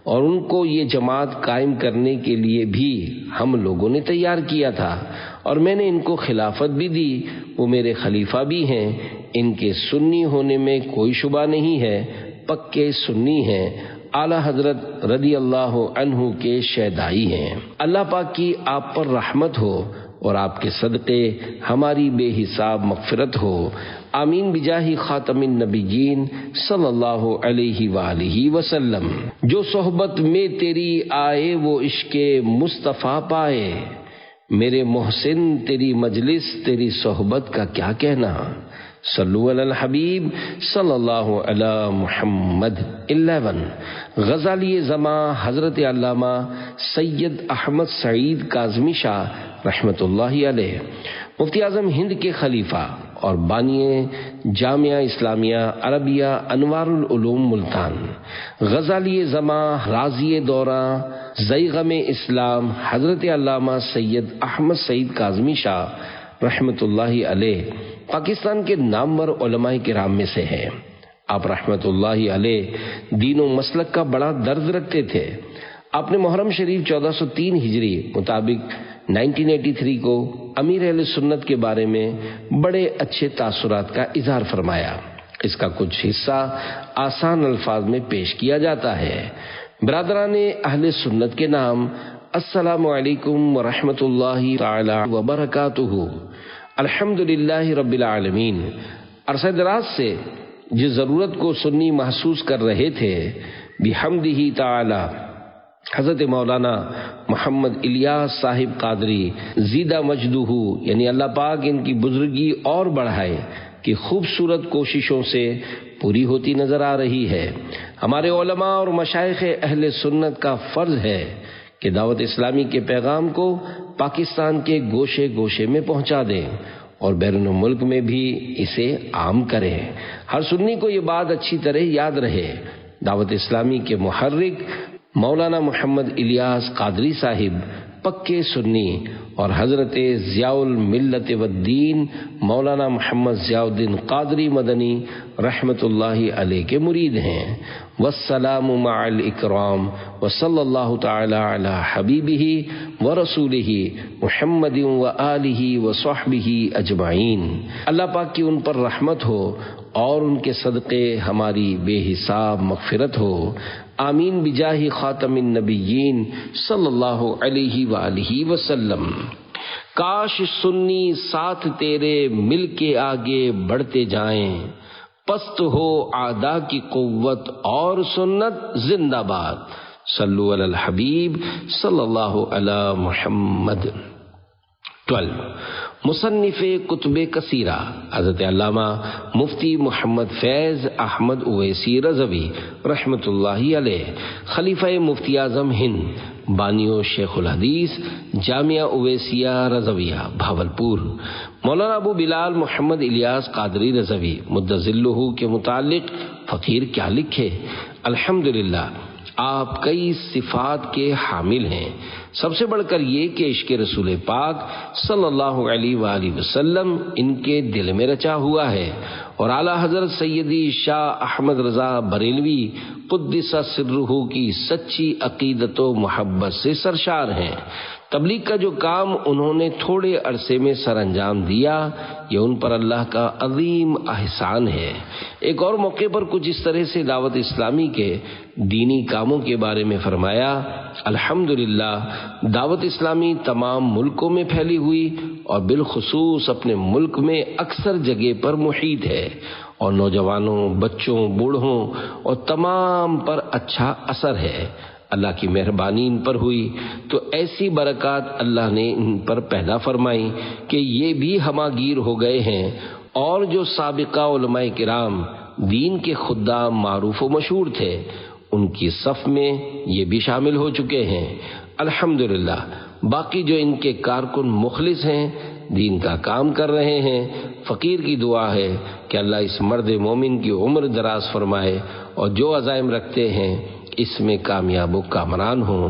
Speaker 1: اور ان کو یہ جماعت قائم کرنے کے لیے بھی ہم لوگوں نے تیار کیا تھا، اور میں نے ان کو خلافت بھی دی، وہ میرے خلیفہ بھی ہیں، ان کے سنی ہونے میں کوئی شبہ نہیں ہے، پکے سنی ہیں، اعلیٰ حضرت رضی اللہ عنہ کے شہدائی ہیں۔ اللہ پاک کی آپ پر رحمت ہو اور آپ کے صدقے ہماری بے حساب مغفرت ہو، آمین بجاہ خاتم النبیین صلی اللہ علیہ وآلہ وسلم۔ جو صحبت میں تیری آئے وہ عشق مصطفیٰ پائے، میرے محسن تیری مجلس تیری صحبت کا کیا کہنا، صلو علی الحبیب صلی اللہ علی محمد۔ 11 غزالی زماں حضرت علامہ سید احمد سعید کاظمی شاہ رحمۃ اللہ علیہ، مفتی اعظم ہند کے خلیفہ اور بانی جامعہ اسلامیہ عربیہ انوار العلوم ملتان، غزالی زماں راضی دوراں زیغم اسلام حضرت علامہ سید احمد سعید کاظمی شاہ رحمۃ اللہ علیہ پاکستان کے نامور علماء کرام میں سے ہیں۔ آپ رحمۃ اللہ علیہ دین و مسلک کا بڑا درد رکھتے تھے۔ آپ نے محرم شریف 1403 ہجری مطابق 1983 کو امیر اہل سنت کے بارے میں بڑے اچھے تاثرات کا اظہار فرمایا۔ اس کا کچھ حصہ آسان الفاظ میں پیش کیا جاتا ہے۔ برادران اہل سنت کے نام، السلام علیکم ورحمۃ اللہ تعالی وبرکاتہ۔ الحمدللہ رب العالمین۔ عرصہ دراز سے جس ضرورت کو سنی محسوس کر رہے تھے، بحمدہ تعالی حضرت مولانا محمد الیاس صاحب قادری زیدہ مجدہ، یعنی اللہ پاک ان کی بزرگی اور بڑھائے، کی خوبصورت کوششوں سے پوری ہوتی نظر آ رہی ہے۔ ہمارے علماء اور مشائخ اہل سنت کا فرض ہے کہ دعوت اسلامی کے پیغام کو پاکستان کے گوشے گوشے میں پہنچا دیں اور بیرون ملک میں بھی اسے عام کریں۔ ہر سنی کو یہ بات اچھی طرح یاد رہے، دعوت اسلامی کے محرک مولانا محمد الیاس قادری صاحب پکے سنی اور حضرت ضیاء الملت والدین مولانا محمد ضیاء الدین قادری مدنی رحمت اللہ علیہ کے مرید ہیں۔ والسلام مع الاکرام وصلی اللہ تعالی علی حبیبہ ورسولہ محمد وآلہ وصحبہ اجمعین۔ اللہ پاک کی ان پر رحمت ہو اور ان کے صدقے ہماری بے حساب مغفرت ہو، آمین بجاہ خاتم النبیین صلی اللہ علیہ وآلہ وسلم۔ کاش سنی ساتھ تیرے مل کے آگے بڑھتے جائیں، پست ہو اعداء کی قوت اور سنت زندہ باد، صلو علی الحبیب صلی اللہ علی محمد۔ 12 مصنف کتب کثیرہ حضرت علامہ مفتی محمد فیض احمد اویسی رضوی رحمۃ اللہ علیہ، خلیفہ مفتی اعظم ہند، بانیو شیخ الحدیث جامعہ اویسیہ رضویہ بھاولپور، مولانا ابو بلال محمد الیاس قادری رضوی مدظلہ کے متعلق فقیر کیا لکھے۔ الحمدللہ آپ کئی صفات کے حامل ہیں، سب سے بڑھ کر یہ کہ عشق رسول پاک صلی اللہ علیہ وآلہ وسلم ان کے دل میں رچا ہوا ہے، اور اعلیٰ حضرت سیدی شاہ احمد رضا بریلوی قدس سرہ کی سچی عقیدت و محبت سے سرشار ہیں۔ تبلیغ کا جو کام انہوں نے تھوڑے عرصے میں سر انجام دیا، یہ ان پر اللہ کا عظیم احسان ہے۔ ایک اور موقع پر کچھ اس طرح سے دعوت اسلامی کے دینی کاموں کے بارے میں فرمایا، الحمدللہ دعوت اسلامی تمام ملکوں میں پھیلی ہوئی اور بالخصوص اپنے ملک میں اکثر جگہ پر محیط ہے، اور نوجوانوں، بچوں، بوڑھوں اور تمام پر اچھا اثر ہے۔ اللہ کی مہربانی ان پر ہوئی تو ایسی برکات اللہ نے ان پر پیدا فرمائی کہ یہ بھی ہماگیر ہو گئے ہیں، اور جو سابقہ علماء کرام دین کے خدام معروف و مشہور تھے ان کی صف میں یہ بھی شامل ہو چکے ہیں۔ الحمدللہ باقی جو ان کے کارکن مخلص ہیں، دین کا کام کر رہے ہیں، فقیر کی دعا ہے کہ اللہ اس مرد مومن کی عمر دراز فرمائے اور جو عزائم رکھتے ہیں اس میں کامیاب و کامران ہوں،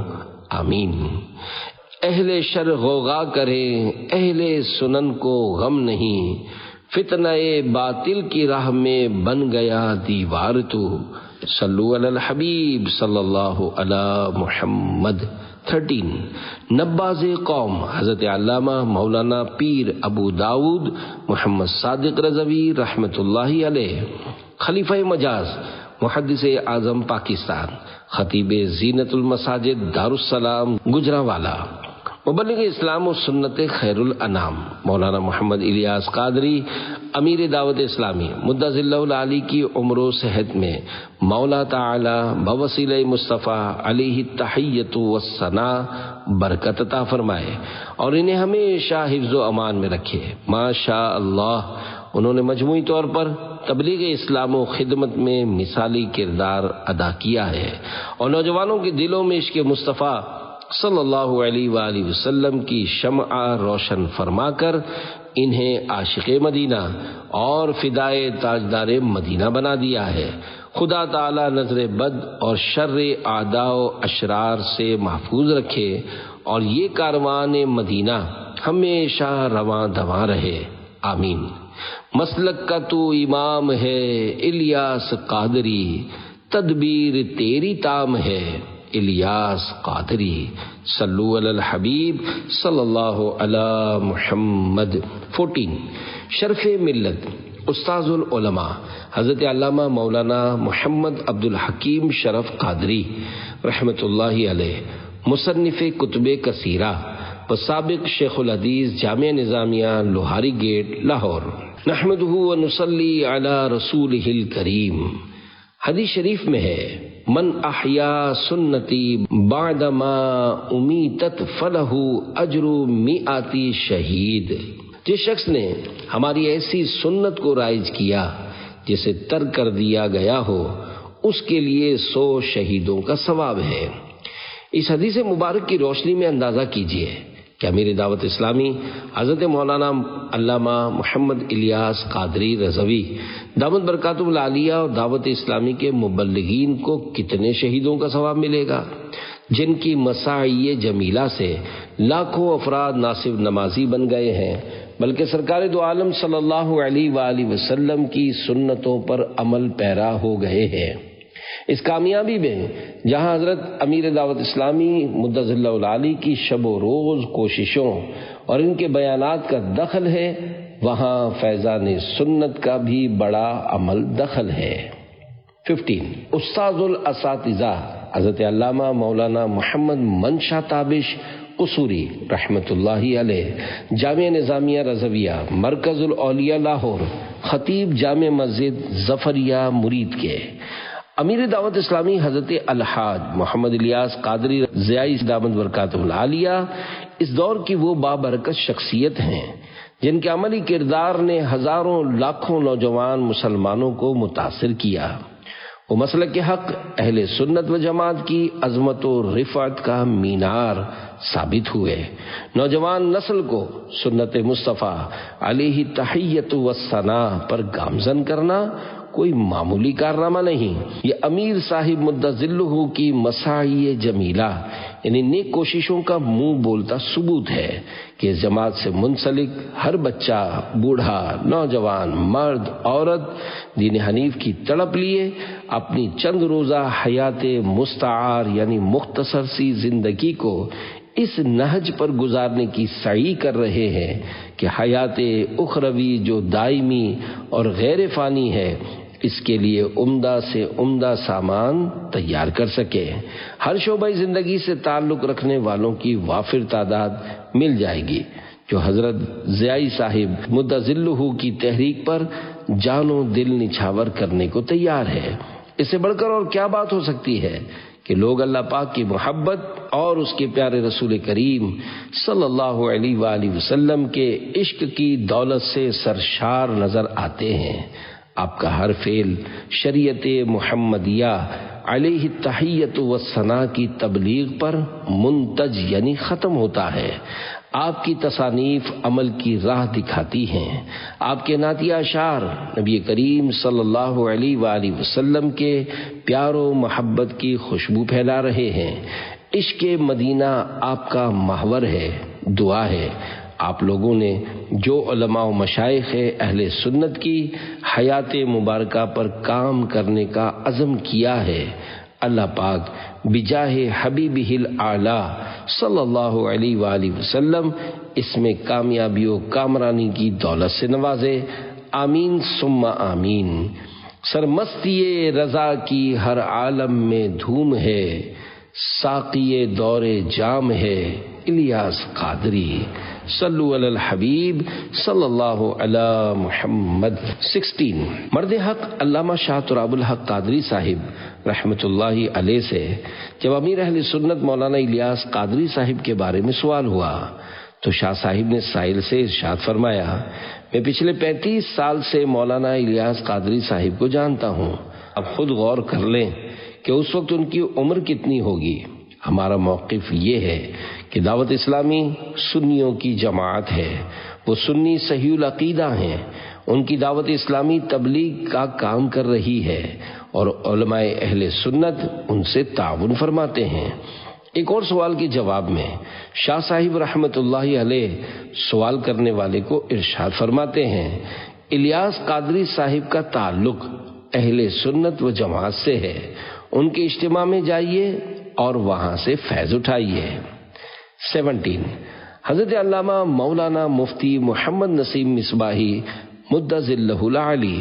Speaker 1: آمین۔ اہل شر غوغا کریں، اہل سنن کو غم نہیں، فتنہ باطل کی راہ میں بن گیا دیوار تو، صلو علی الحبیب صلی اللہ علی محمد۔ 13 نباز قوم حضرت علامہ مولانا پیر ابو داود محمد صادق رضوی رحمۃ اللہ علیہ، خلیفہ مجاز، محدث اعظم پاکستان، خطیب زینت المساجد دارالسلام گجرانوالہ، مبلغ اسلام و سنت خیر الانام مولانا محمد الیاس قادری، امیر دعوت اسلامی، مدہ ذلہ العالی کی عمر و صحت میں مولا تعالی بوسیلہ مصطفیٰ علیہ التحیۃ والثناء برکت عطا فرمائے اور انہیں ہمیشہ حفظ و امان میں رکھے۔ ماشاء اللہ انہوں نے مجموعی طور پر تبلیغ اسلام و خدمت میں مثالی کردار ادا کیا ہے اور نوجوانوں کے دلوں میں عشق مصطفیٰ صلی اللہ علیہ وآلہ وسلم کی شمع روشن فرما کر انہیں عاشق مدینہ اور فدائے تاجدار مدینہ بنا دیا ہے۔ خدا تعالی نظر بد اور شر اعداء و اشرار سے محفوظ رکھے اور یہ کاروان مدینہ ہمیشہ رواں دواں رہے، آمین۔ مسلک کا تو امام ہے الیاس قادری، تدبیر تیری تام ہے الیاس قادری، صلو علی الحبیب صلی اللہ علی محمد۔ 14 شرف ملت استاذ العلماء حضرت علامہ مولانا محمد عبد الحکیم شرف قادری رحمۃ اللہ علیہ، مصنف کتب کثیرہ و سابق شیخ الحدیث جامعہ نظامیہ لوہاری گیٹ لاہور۔ نحمدہ و نصلی علی رسولہ الکریم۔ حدیث شریف میں ہے من احیا سنتی بعدما امیتت فلہ اجر مئات شہید، جس شخص نے ہماری ایسی سنت کو رائج کیا جسے ترک کر دیا گیا ہو، اس کے لیے 100 شہیدوں کا ثواب ہے۔ اس حدیث مبارک کی روشنی میں اندازہ کیجئے کہ امیر دعوت اسلامی حضرت مولانا علامہ محمد الیاس قادری رضوی دامت برکاتہ العالیہ اور دعوت اسلامی کے مبلغین کو کتنے شہیدوں کا ثواب ملے گا، جن کی مساعی جمیلہ سے لاکھوں افراد نہ صرف نمازی بن گئے ہیں بلکہ سرکار دو عالم صلی اللہ علیہ وآلہ وسلم کی سنتوں پر عمل پیرا ہو گئے ہیں۔ اس کامیابی میں جہاں حضرت امیر دعوت اسلامی مدہ ذلہ العالی کی شب و روز کوششوں اور ان کے بیانات کا دخل ہے، وہاں فیضان سنت کا بھی بڑا عمل دخل ہے۔ 15 استاذ الاساتذہ حضرت علامہ مولانا محمد منشا تابش قصوری رحمۃ اللہ علیہ، جامعہ نظامیہ رضویہ مرکز الاولیاء لاہور، خطیب جامع مسجد ظفریہ مرید کے، امیر دعوت اسلامی حضرت الحاج محمد الیاس قادری ضیائی دامت برکاتہ العالیہ اس دور کی وہ بابرکت شخصیت ہیں جن کے عملی کردار نے ہزاروں لاکھوں نوجوان مسلمانوں کو متاثر کیا۔ وہ مسلک کے حق اہل سنت و جماعت کی عظمت و رفعت کا مینار ثابت ہوئے۔ نوجوان نسل کو سنت مصطفیٰ علیہ تحیۃ والثناء پر گامزن کرنا کوئی معمولی کارنامہ نہیں، یہ امیر صاحب مدہ ذلہ کی مساعی جمیلہ یعنی نیک کوششوں کا منہ بولتا ثبوت ہے کہ اس جماعت سے منسلک ہر بچہ، بوڑھا، نوجوان، مرد، عورت دین حنیف کی تڑپ لیے اپنی چند روزہ حیات مستعار یعنی مختصر سی زندگی کو اس نہج پر گزارنے کی سعی کر رہے ہیں کہ حیات اخروی جو دائمی اور غیر فانی ہے اس کے لیے عمدہ سے عمدہ سامان تیار کر سکے۔ ہر شعبہ زندگی سے تعلق رکھنے والوں کی وافر تعداد مل جائے گی جو حضرت ضیائی صاحب مدہ ذلہ کی تحریک پر جان و دل نچھاور کرنے کو تیار ہے۔ اس سے بڑھ کر اور کیا بات ہو سکتی ہے کہ لوگ اللہ پاک کی محبت اور اس کے پیارے رسول کریم صلی اللہ علیہ وآلہ وسلم کے عشق کی دولت سے سرشار نظر آتے ہیں۔ آپ کا ہر فعل شریعت محمدیہ علیہ التحیۃ والثناء کی تبلیغ پر منتج یعنی ختم ہوتا ہے۔ آپ کی تصانیف عمل کی راہ دکھاتی ہیں۔ آپ کے نعتیہ اشعار نبی کریم صلی اللہ علیہ وآلہ وسلم کے پیار و محبت کی خوشبو پھیلا رہے ہیں۔ عشق مدینہ آپ کا محور ہے، دعا ہے آپ لوگوں نے جو علماء و مشائخ اہل سنت کی حیات مبارکہ پر کام کرنے کا عزم کیا ہے، اللہ پاک بجاہ حبیبہ الاعلی صلی اللہ علیہ وآلہ وسلم اس میں کامیابی و کامرانی کی دولت سے نوازے، آمین ثم آمین۔ سرمستی رضا کی ہر عالم میں دھوم ہے، ساقی دور جام ہے الیاس قادری، صلو علی الحبیب صلی اللہ علی محمد۔ 16 مرد حق علامہ شاہ تراب الحق قادری صاحب رحمۃ اللہ علیہ سے جب امیر اہل سنت مولانا الیاس قادری صاحب کے بارے میں سوال ہوا تو شاہ صاحب نے سائل سے ارشاد فرمایا، میں پچھلے 35 سال سے مولانا الیاس قادری صاحب کو جانتا ہوں، اب خود غور کر لیں کہ اس وقت ان کی عمر کتنی ہوگی۔ ہمارا موقف یہ ہے کہ دعوت اسلامی سنیوں کی جماعت ہے، وہ سنی صحیح العقیدہ ہیں، ان کی دعوت اسلامی تبلیغ کا کام کر رہی ہے اور علماء اہل سنت ان سے تعاون فرماتے ہیں۔ ایک اور سوال کے جواب میں شاہ صاحب رحمۃ اللہ علیہ سوال کرنے والے کو ارشاد فرماتے ہیں، الیاس قادری صاحب کا تعلق اہل سنت و جماعت سے ہے، ان کے اجتماع میں جائیے اور وہاں سے فیض اٹھائیے۔ 17 حضرت علامہ مولانا مفتی محمد نسیم مصباحی مدظلہ العالی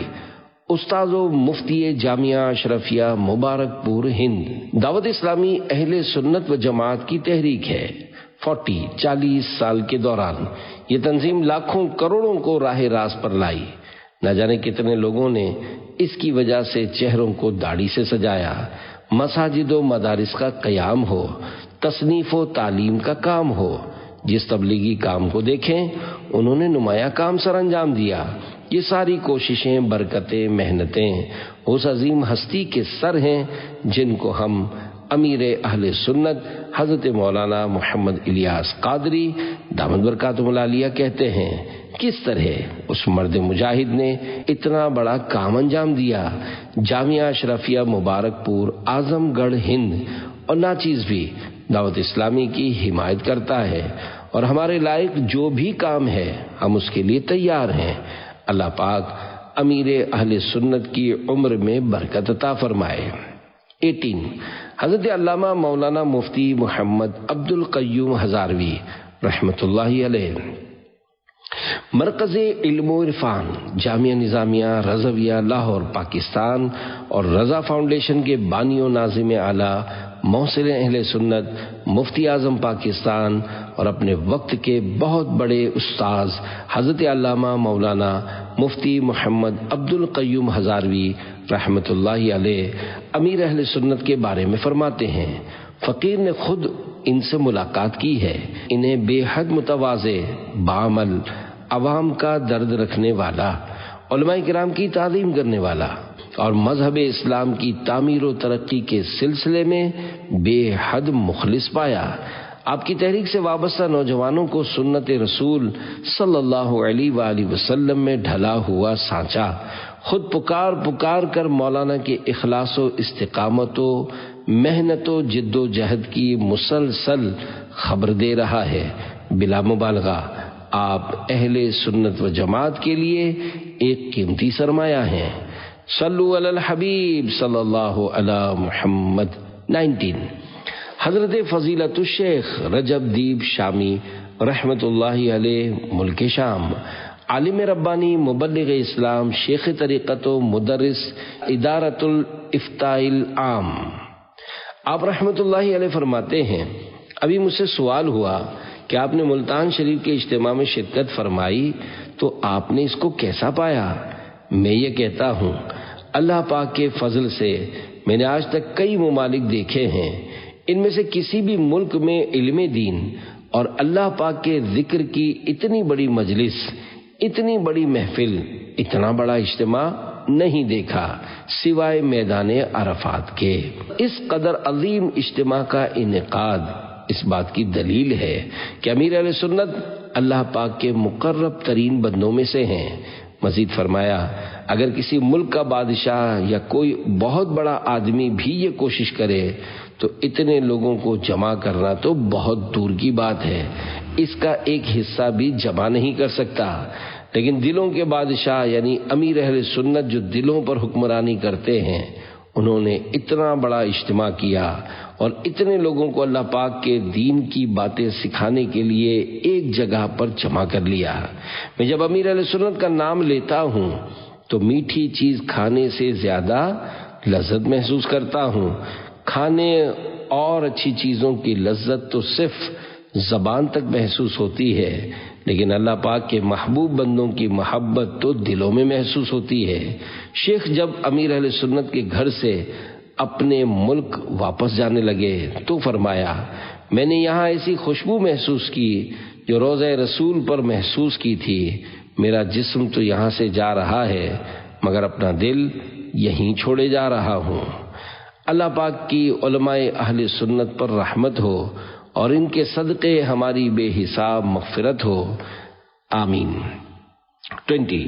Speaker 1: استاد و مفتی جامعہ اشرفیہ مبارک پور ہند، دعوت اسلامی اہل سنت و جماعت کی تحریک ہے۔ 40 سال کے دوران یہ تنظیم لاکھوں کروڑوں کو راہ راست پر لائی، نہ جانے کتنے لوگوں نے اس کی وجہ سے چہروں کو داڑھی سے سجایا، مساجد و مدارس کا قیام ہو، تصنیف و تعلیم کا کام ہو، جس تبلیغی کام کو دیکھیں انہوں نے نمایاں کام سر انجام دیا۔ یہ ساری کوششیں، برکتیں، محنتیں اس عظیم ہستی کے سر ہیں جن کو ہم امیر اہل سنت حضرت مولانا محمد الیاس قادری دامت برکاتہم العالیہ کہتے ہیں۔ کس طرح اس مرد مجاہد نے اتنا بڑا کام انجام دیا، جامعہ اشرفیہ مبارک پور، اعظم گڑھ ہند اور ناچیز بھی دعوت اسلامی کی حمایت کرتا ہے، اور ہمارے لائق جو بھی کام ہے ہم اس کے لیے تیار ہیں۔ اللہ پاک امیر اہل سنت کی عمر میں برکت عطا فرمائے۔ 18 حضرت علامہ مولانا مفتی محمد عبد القیوم ہزاروی رحمۃ اللہ علیہ، مرکز علم و عرفان، جامعہ نظامیہ رضویہ لاہور پاکستان اور رضا فاؤنڈیشن کے بانی و ناظم اعلیٰ، محسن اہل سنت، مفتی اعظم پاکستان اور اپنے وقت کے بہت بڑے استاذ حضرت علامہ مولانا مفتی محمد عبد القیوم ہزاروی رحمۃ اللہ علیہ امیر اہل سنت کے بارے میں فرماتے ہیں، فقیر نے خود ان سے ملاقات کی ہے، انہیں بے حد متواضع، بعمل، عوام کا درد رکھنے والا، علماء کرام کی تعظیم کرنے والا اور مذہب اسلام کی تعمیر و ترقی کے سلسلے میں بے حد مخلص پایا۔ آپ کی تحریک سے وابستہ نوجوانوں کو سنت رسول صلی اللہ علیہ وآلہ وسلم میں ڈھلا ہوا سانچا خود پکار کر مولانا کے اخلاص و استقامت و محنت و جد و جہد کی مسلسل خبر دے رہا ہے۔ بلا مبالغہ آپ اہل سنت و جماعت کے لیے ایک قیمتی سرمایہ ہیں۔ صلو علی الحبیب صلی اللہ علی محمد۔ 19 حضرت فضیلت الشیخ رجب دیپ شامی رحمت اللہ علیہ ملک شام، عالم ربانی، مبلغ اسلام، شیخ طریقت و مدرس ادارت الافتاء العام، آپ رحمت اللہ علیہ فرماتے ہیں، ابھی مجھ سے سوال ہوا کہ آپ نے ملتان شریف کے اجتماع میں شرکت فرمائی تو آپ نے اس کو کیسا پایا؟ میں یہ کہتا ہوں، اللہ پاک کے فضل سے میں نے آج تک کئی ممالک دیکھے ہیں، ان میں سے کسی بھی ملک میں علم دین اور اللہ پاک کے ذکر کی اتنی بڑی مجلس، اتنی بڑی محفل، اتنا بڑا اجتماع نہیں دیکھا سوائے میدان عرفات کے۔ اس قدر عظیم اجتماع کا انعقاد اس بات کی دلیل ہے کہ امیر اہل سنت اللہ پاک کے مقرب ترین بندوں میں سے ہیں۔ مزید فرمایا، اگر کسی ملک کا بادشاہ یا کوئی بہت بڑا آدمی بھی یہ کوشش کرے تو اتنے لوگوں کو جمع کرنا تو بہت دور کی بات ہے۔ اس کا ایک حصہ بھی جمع نہیں کر سکتا، لیکن دلوں کے بادشاہ یعنی امیر اہل سنت جو دلوں پر حکمرانی کرتے ہیں، انہوں نے اتنا بڑا اجتماع کیا اور اتنے لوگوں کو اللہ پاک کے دین کی باتیں سکھانے کے لیے ایک جگہ پر جمع کر لیا۔ میں جب امیر اہل سنت کا نام لیتا ہوں تو میٹھی چیز کھانے سے زیادہ لذت محسوس کرتا ہوں۔ کھانے اور اچھی چیزوں کی لذت تو صرف زبان تک محسوس ہوتی ہے، لیکن اللہ پاک کے محبوب بندوں کی محبت تو دلوں میں محسوس ہوتی ہے۔ شیخ جب امیر اہل سنت کے گھر سے اپنے ملک واپس جانے لگے تو فرمایا، میں نے یہاں ایسی خوشبو محسوس کی جو روضہ رسول پر محسوس کی تھی۔ میرا جسم تو یہاں سے جا رہا ہے مگر اپنا دل یہیں چھوڑے جا رہا ہوں۔ اللہ پاک کی علماء اہل سنت پر رحمت ہو اور ان کے صدقے ہماری بے حساب مغفرت ہو، آمین۔ 20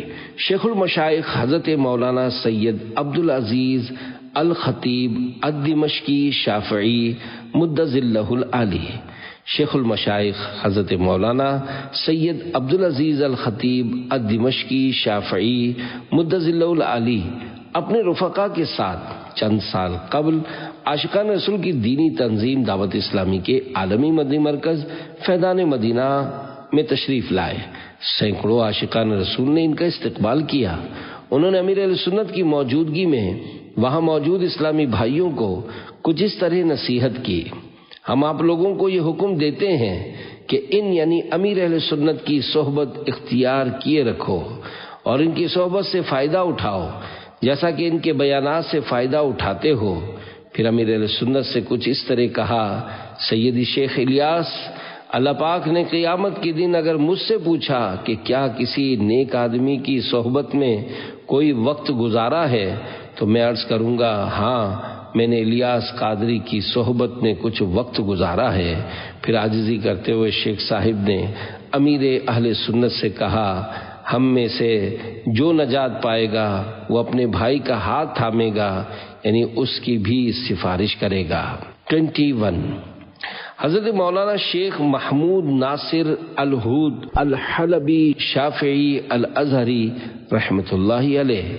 Speaker 1: شیخ المشائخ حضرت مولانا سید عبدالعزیز الخطیب الدمشقی شافعی مدظ اللہ العالی۔ شیخ المشائخ حضرت مولانا سید عبدالعزیز الخطیب الدمشقی شافعی مدظ اللہ العالی اپنے رفقا کے ساتھ چند سال قبل عاشقان رسول کی دینی تنظیم دعوت اسلامی کے عالمی مدنی مرکز فیضان مدینہ میں تشریف لائے۔ سینکڑوں عاشقان رسول نے ان کا استقبال کیا۔ انہوں نے امیر اہل سنت کی موجودگی میں وہاں موجود اسلامی بھائیوں کو کچھ اس طرح نصیحت کی، ہم آپ لوگوں کو یہ حکم دیتے ہیں کہ ان یعنی امیر اہل سنت کی صحبت اختیار کیے رکھو اور ان کی صحبت سے فائدہ اٹھاؤ جیسا کہ ان کے بیانات سے فائدہ اٹھاتے ہو۔ پھر امیر اہل سنت سے کچھ اس طرح کہا، سیدی شیخ الیاس، اللہ پاک نے قیامت کے دن اگر مجھ سے پوچھا کہ کیا کسی نیک آدمی کی صحبت میں کوئی وقت گزارا ہے تو میں عرض کروں گا ہاں، میں نے الیاس قادری کی صحبت میں کچھ وقت گزارا ہے۔ پھر عاجزی کرتے ہوئے شیخ صاحب نے امیر اہل سنت سے کہا، ہم میں سے جو نجات پائے گا وہ اپنے بھائی کا ہاتھ تھامے گا، یعنی اس کی بھی سفارش کرے گا۔ 21 حضرت مولانا شیخ محمود ناصر الہود الحلبی شافعی الازہری رحمۃ اللہ علیہ،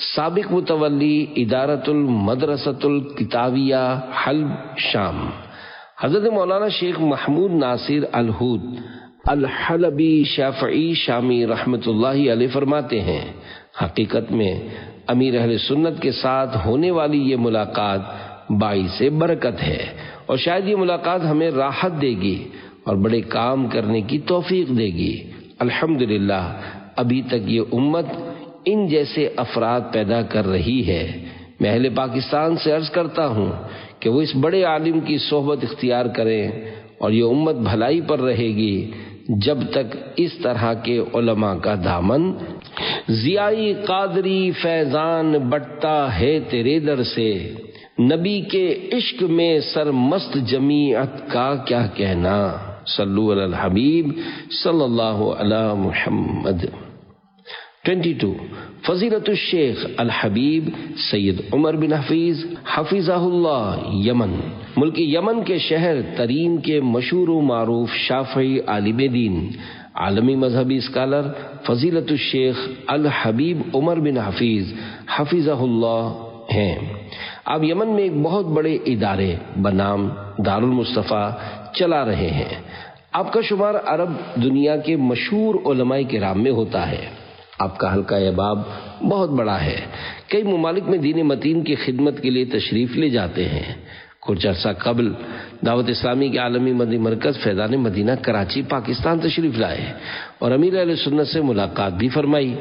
Speaker 1: سابق متولی ادارۃ المدرسۃ الکتابیہ حلب شام۔ حضرت مولانا شیخ محمود ناصر الہود الحلبی شافعی شامی رحمۃ اللہ علیہ فرماتے ہیں، حقیقت میں امیر اہل سنت کے ساتھ ہونے والی یہ ملاقات باعث برکت ہے اور شاید یہ ملاقات ہمیں راحت دے گی اور بڑے کام کرنے کی توفیق دے گی۔ الحمدللہ ابھی تک یہ امت ان جیسے افراد پیدا کر رہی ہے۔ میں اہل پاکستان سے عرض کرتا ہوں کہ وہ اس بڑے عالم کی صحبت اختیار کریں اور یہ امت بھلائی پر رہے گی جب تک اس طرح کے علماء کا دامن ضیائی قادری فیضان بٹتا ہے تیرے در سے، نبی کے عشق میں سرمست جمیعت کا کیا کہنا، صلو علی الحبیب صلی اللہ علی محمد۔ 22 فضیلت الشیخ الحبیب سید عمر بن حفیظ حفظہ اللہ یمن، ملک یمن کے شہر ترین کے مشہور و معروف شافعی عالم دین، عالمی مذہبی اسکالر فضیلت الشیخ الحبیب عمر بن حفیظ حفظہ اللہ ہیں۔ آپ یمن میں ایک بہت بڑے ادارے بنام دار المصطفیٰ چلا رہے ہیں۔ آپ کا شمار عرب دنیا کے مشہور علماء کرام میں ہوتا ہے۔ آپ کا حلقہ احباب بہت بڑا ہے، کئی ممالک میں دین متین کی خدمت کے لیے تشریف لے جاتے ہیں۔ کچھ عرصہ قبل دعوت اسلامی کے عالمی مدنی مرکز فیضان مدینہ کراچی پاکستان تشریف لائے اور امیر اہل سنت سے ملاقات بھی فرمائی۔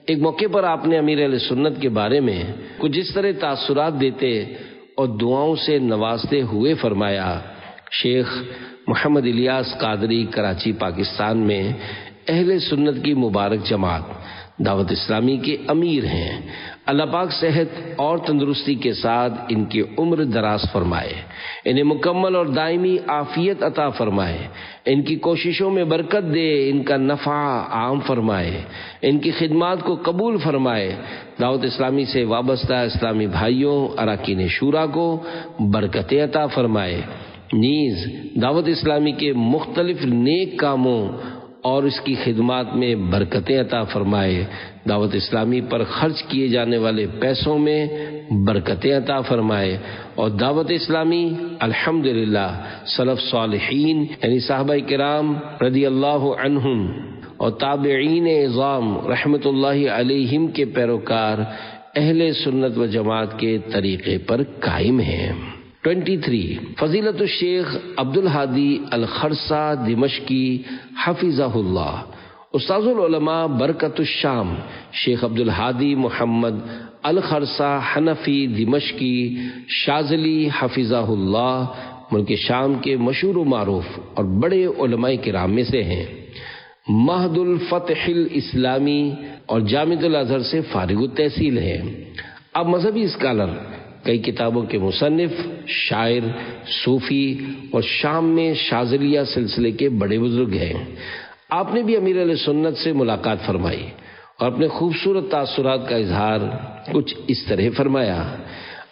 Speaker 1: ایک موقع پر آپ نے امیر اہل سنت کے بارے میں کچھ اس طرح تاثرات دیتے اور دعاؤں سے نوازتے ہوئے فرمایا، شیخ محمد الیاس قادری کراچی پاکستان میں اہل سنت کی مبارک جماعت دعوت اسلامی کے امیر ہیں۔ اللہ پاک صحت اور تندرستی کے ساتھ ان کی عمر دراز فرمائے، انہیں مکمل اور دائمی عافیت عطا فرمائے، ان کی کوششوں میں برکت دے، ان کا نفع عام فرمائے، ان کی خدمات کو قبول فرمائے، دعوت اسلامی سے وابستہ اسلامی بھائیوں اراکین شورا کو برکت عطا فرمائے، نیز دعوت اسلامی کے مختلف نیک کاموں اور اس کی خدمات میں برکتیں عطا فرمائے، دعوت اسلامی پر خرچ کیے جانے والے پیسوں میں برکتیں عطا فرمائے، اور دعوت اسلامی الحمدللہ سلف صالحین یعنی صحابہ کرام رضی اللہ عنہم اور تابعین اعظام رحمت اللہ علیہم کے پیروکار اہل سنت و جماعت کے طریقے پر قائم ہیں۔ 23 فضیلت الشیخ عبد الہادی الخرسہ دمشقی حفظہ اللہ، استاذ العلماء برکت الشام شیخ عبد الہادی محمد الخرسہ حنفی دمشقی شاذلی حفظہ اللہ ملک شام کے مشہور و معروف اور بڑے علماء کرام میں سے ہیں۔ مہد الفتح الاسلامی اور جامعۃ الازہر سے فارغ التحصیل ہیں۔ اب مذہبی اسکالر، کئی کتابوں کے مصنف، شاعر، صوفی اور شام میں شاذلیہ سلسلے کے بڑے بزرگ ہیں۔ آپ نے بھی امیر علیہ سنت سے ملاقات فرمائی اور اپنے خوبصورت تاثرات کا اظہار کچھ اس طرح فرمایا۔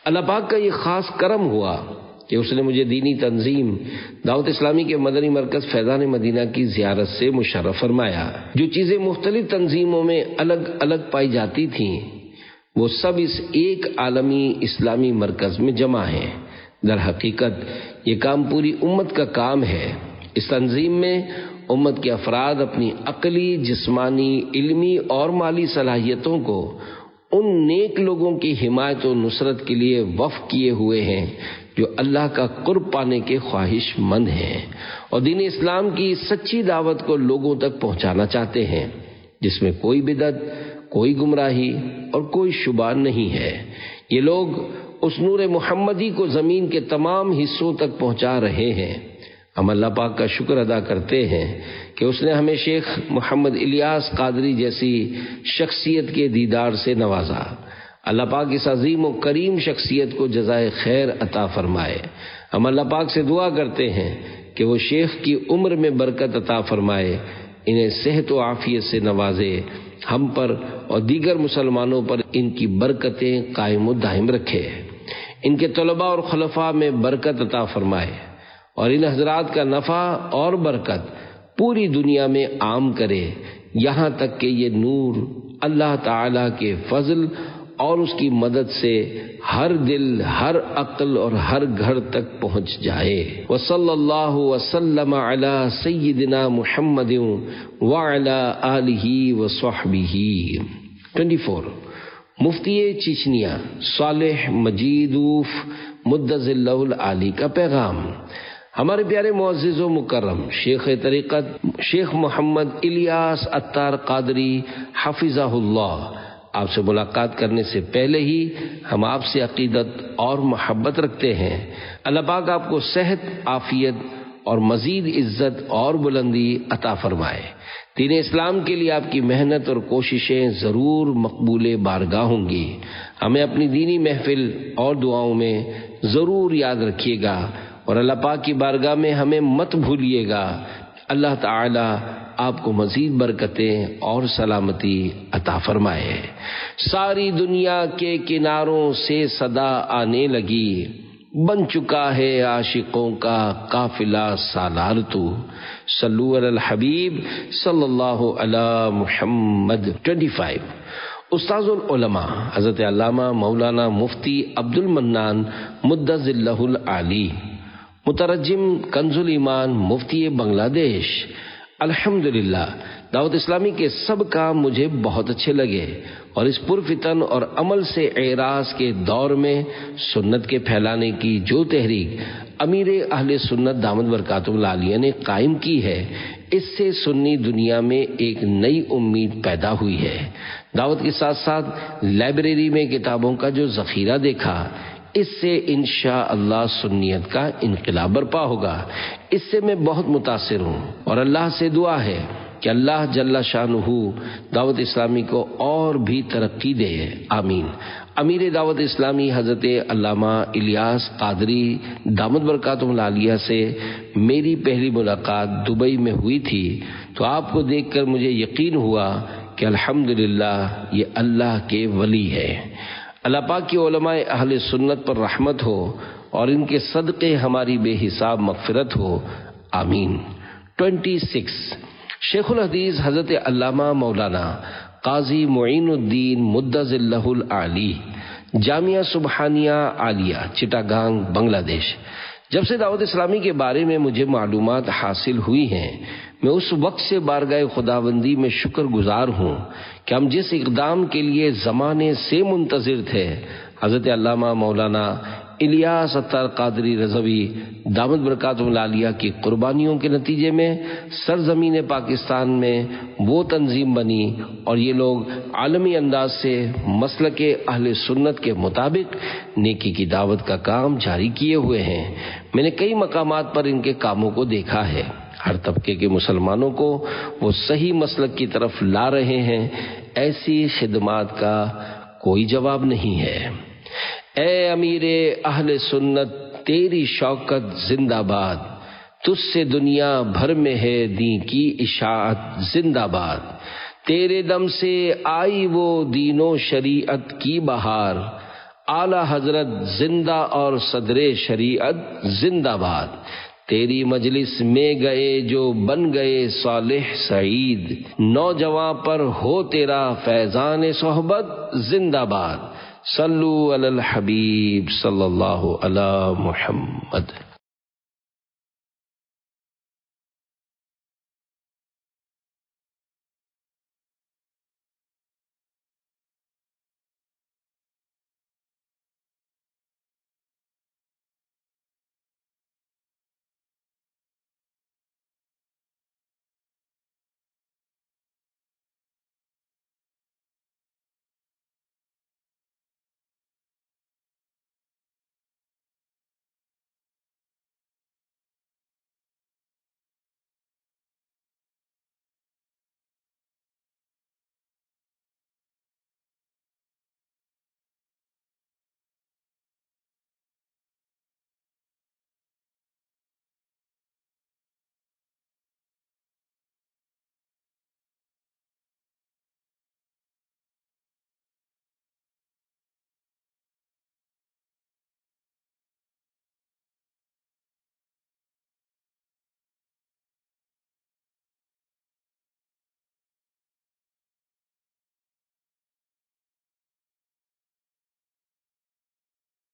Speaker 1: اللہ پاک کا یہ خاص کرم ہوا کہ اس نے مجھے دینی تنظیم دعوت اسلامی کے مدنی مرکز فیضان مدینہ کی زیارت سے مشرف فرمایا۔ جو چیزیں مختلف تنظیموں میں الگ الگ پائی جاتی تھیں وہ سب اس ایک عالمی اسلامی مرکز میں جمع ہیں۔ در حقیقت یہ کام پوری امت کا کام ہے۔ اس تنظیم میں امت کے افراد اپنی عقلی، جسمانی، علمی اور مالی صلاحیتوں کو ان نیک لوگوں کی حمایت و نصرت کے لیے وقف کیے ہوئے ہیں جو اللہ کا قرب پانے کے خواہش مند ہیں اور دین اسلام کی سچی دعوت کو لوگوں تک پہنچانا چاہتے ہیں، جس میں کوئی بدعت، کوئی گمراہی اور کوئی شبہ نہیں ہے۔ یہ لوگ اس نور محمدی کو زمین کے تمام حصوں تک پہنچا رہے ہیں۔ ہم اللہ پاک کا شکر ادا کرتے ہیں کہ اس نے ہمیں شیخ محمد الیاس قادری جیسی شخصیت کے دیدار سے نوازا۔ اللہ پاک اس عظیم و کریم شخصیت کو جزائے خیر عطا فرمائے۔ ہم اللہ پاک سے دعا کرتے ہیں کہ وہ شیخ کی عمر میں برکت عطا فرمائے، انہیں صحت و عافیت سے نوازے، ہم پر اور دیگر مسلمانوں پر ان کی برکتیں قائم و دائم رکھے، ان کے طلباء اور خلفاء میں برکت عطا فرمائے اور ان حضرات کا نفع اور برکت پوری دنیا میں عام کرے، یہاں تک کہ یہ نور اللہ تعالی کے فضل اور اس کی مدد سے ہر دل، ہر عقل اور ہر گھر تک پہنچ جائے۔ وصلی اللہ وسلم علی سیدنا محمد وعلی آلہ وصحبہ۔ 24 مفتی چچنیا صالح مجیدوف مدظ اللہ العالی کا پیغام۔ ہمارے پیارے معزز و مکرم شیخ طریقت شیخ محمد الیاس عطار قادری حفظہ اللہ، آپ سے ملاقات کرنے سے پہلے ہی ہم آپ سے عقیدت اور محبت رکھتے ہیں۔ اللہ پاک آپ کو صحت، عافیت اور مزید عزت اور بلندی عطا فرمائے۔ دین اسلام کے لیے آپ کی محنت اور کوششیں ضرور مقبول بارگاہ ہوں گی۔ ہمیں اپنی دینی محفل اور دعاؤں میں ضرور یاد رکھیے گا اور اللہ پاک کی بارگاہ میں ہمیں مت بھولیے گا۔ اللہ تعالی آپ کو مزید برکتیں اور سلامتی عطا فرمائے۔ ساری دنیا کے کناروں سے صدا آنے لگی، بن چکا ہے عاشقوں کا قافلہ سالار تو، صلو علی الحبیب صلی اللہ علی محمد۔ 25 استاذ العلماء حضرت علامہ مولانا مفتی عبد المنان مدظ اللہ العالی، مترجم کنز الایمان مفتی بنگلہ دیش۔ الحمدللہ دعوت اسلامی کے سب کام مجھے بہت اچھے لگے اور اس پرفتن اور عمل سے اعراض کے دور میں سنت کے پھیلانے کی جو تحریک امیر اہل سنت دامت برکاتہ العالیہ نے قائم کی ہے، اس سے سنی دنیا میں ایک نئی امید پیدا ہوئی ہے۔ دعوت کے ساتھ ساتھ لائبریری میں کتابوں کا جو ذخیرہ دیکھا، اس سے انشاءاللہ سنیت کا انقلاب برپا ہوگا۔ اس سے میں بہت متاثر ہوں اور اللہ سے دعا ہے کہ اللہ جل شانہ دعوت اسلامی کو اور بھی ترقی دے، آمین۔ امیر دعوت اسلامی حضرت علامہ الیاس قادری دامت برکاتہ العالیہ سے میری پہلی ملاقات دبئی میں ہوئی تھی تو آپ کو دیکھ کر مجھے یقین ہوا کہ الحمدللہ یہ اللہ کے ولی ہے۔ اللہ پاک کی علماء اہل سنت پر رحمت ہو اور ان کے صدقے ہماری بے حساب مغفرت ہو، آمین۔ 26 شیخ الحدیث حضرت علامہ مولانا قاضی معین الدین مدظ اللہ العالی، جامعہ سبحانیہ عالیہ، چٹاگانگ، بنگلہ دیش۔ جب سے دعوت اسلامی کے بارے میں مجھے معلومات حاصل ہوئی ہیں، میں اس وقت سے بارگاہ خداوندی میں شکر گزار ہوں کہ ہم جس اقدام کے لیے زمانے سے منتظر تھے، حضرت علامہ مولانا الیاس اتار قادری رضوی دامت برکاتہ العالیہ کی قربانیوں کے نتیجے میں سرزمین پاکستان میں وہ تنظیم بنی اور یہ لوگ عالمی انداز سے مسلک اہل سنت کے مطابق نیکی کی دعوت کا کام جاری کیے ہوئے ہیں۔ میں نے کئی مقامات پر ان کے کاموں کو دیکھا ہے۔ ہر طبقے کے مسلمانوں کو وہ صحیح مسلک کی طرف لا رہے ہیں۔ ایسی خدمات کا کوئی جواب نہیں ہے۔ اے امیر اہل سنت، تیری شوکت زندہ باد، تجھ سے دنیا بھر میں ہے دین کی اشاعت زندہ باد، تیرے دم سے آئی وہ دین و شریعت کی بہار، اعلی حضرت زندہ اور صدر شریعت زندہ باد، تیری مجلس میں گئے جو بن گئے صالح سعید، نوجواں پر ہو تیرا فیضان صحبت زندہ باد، صلو علی الحبیب صلی اللہ علی محمد۔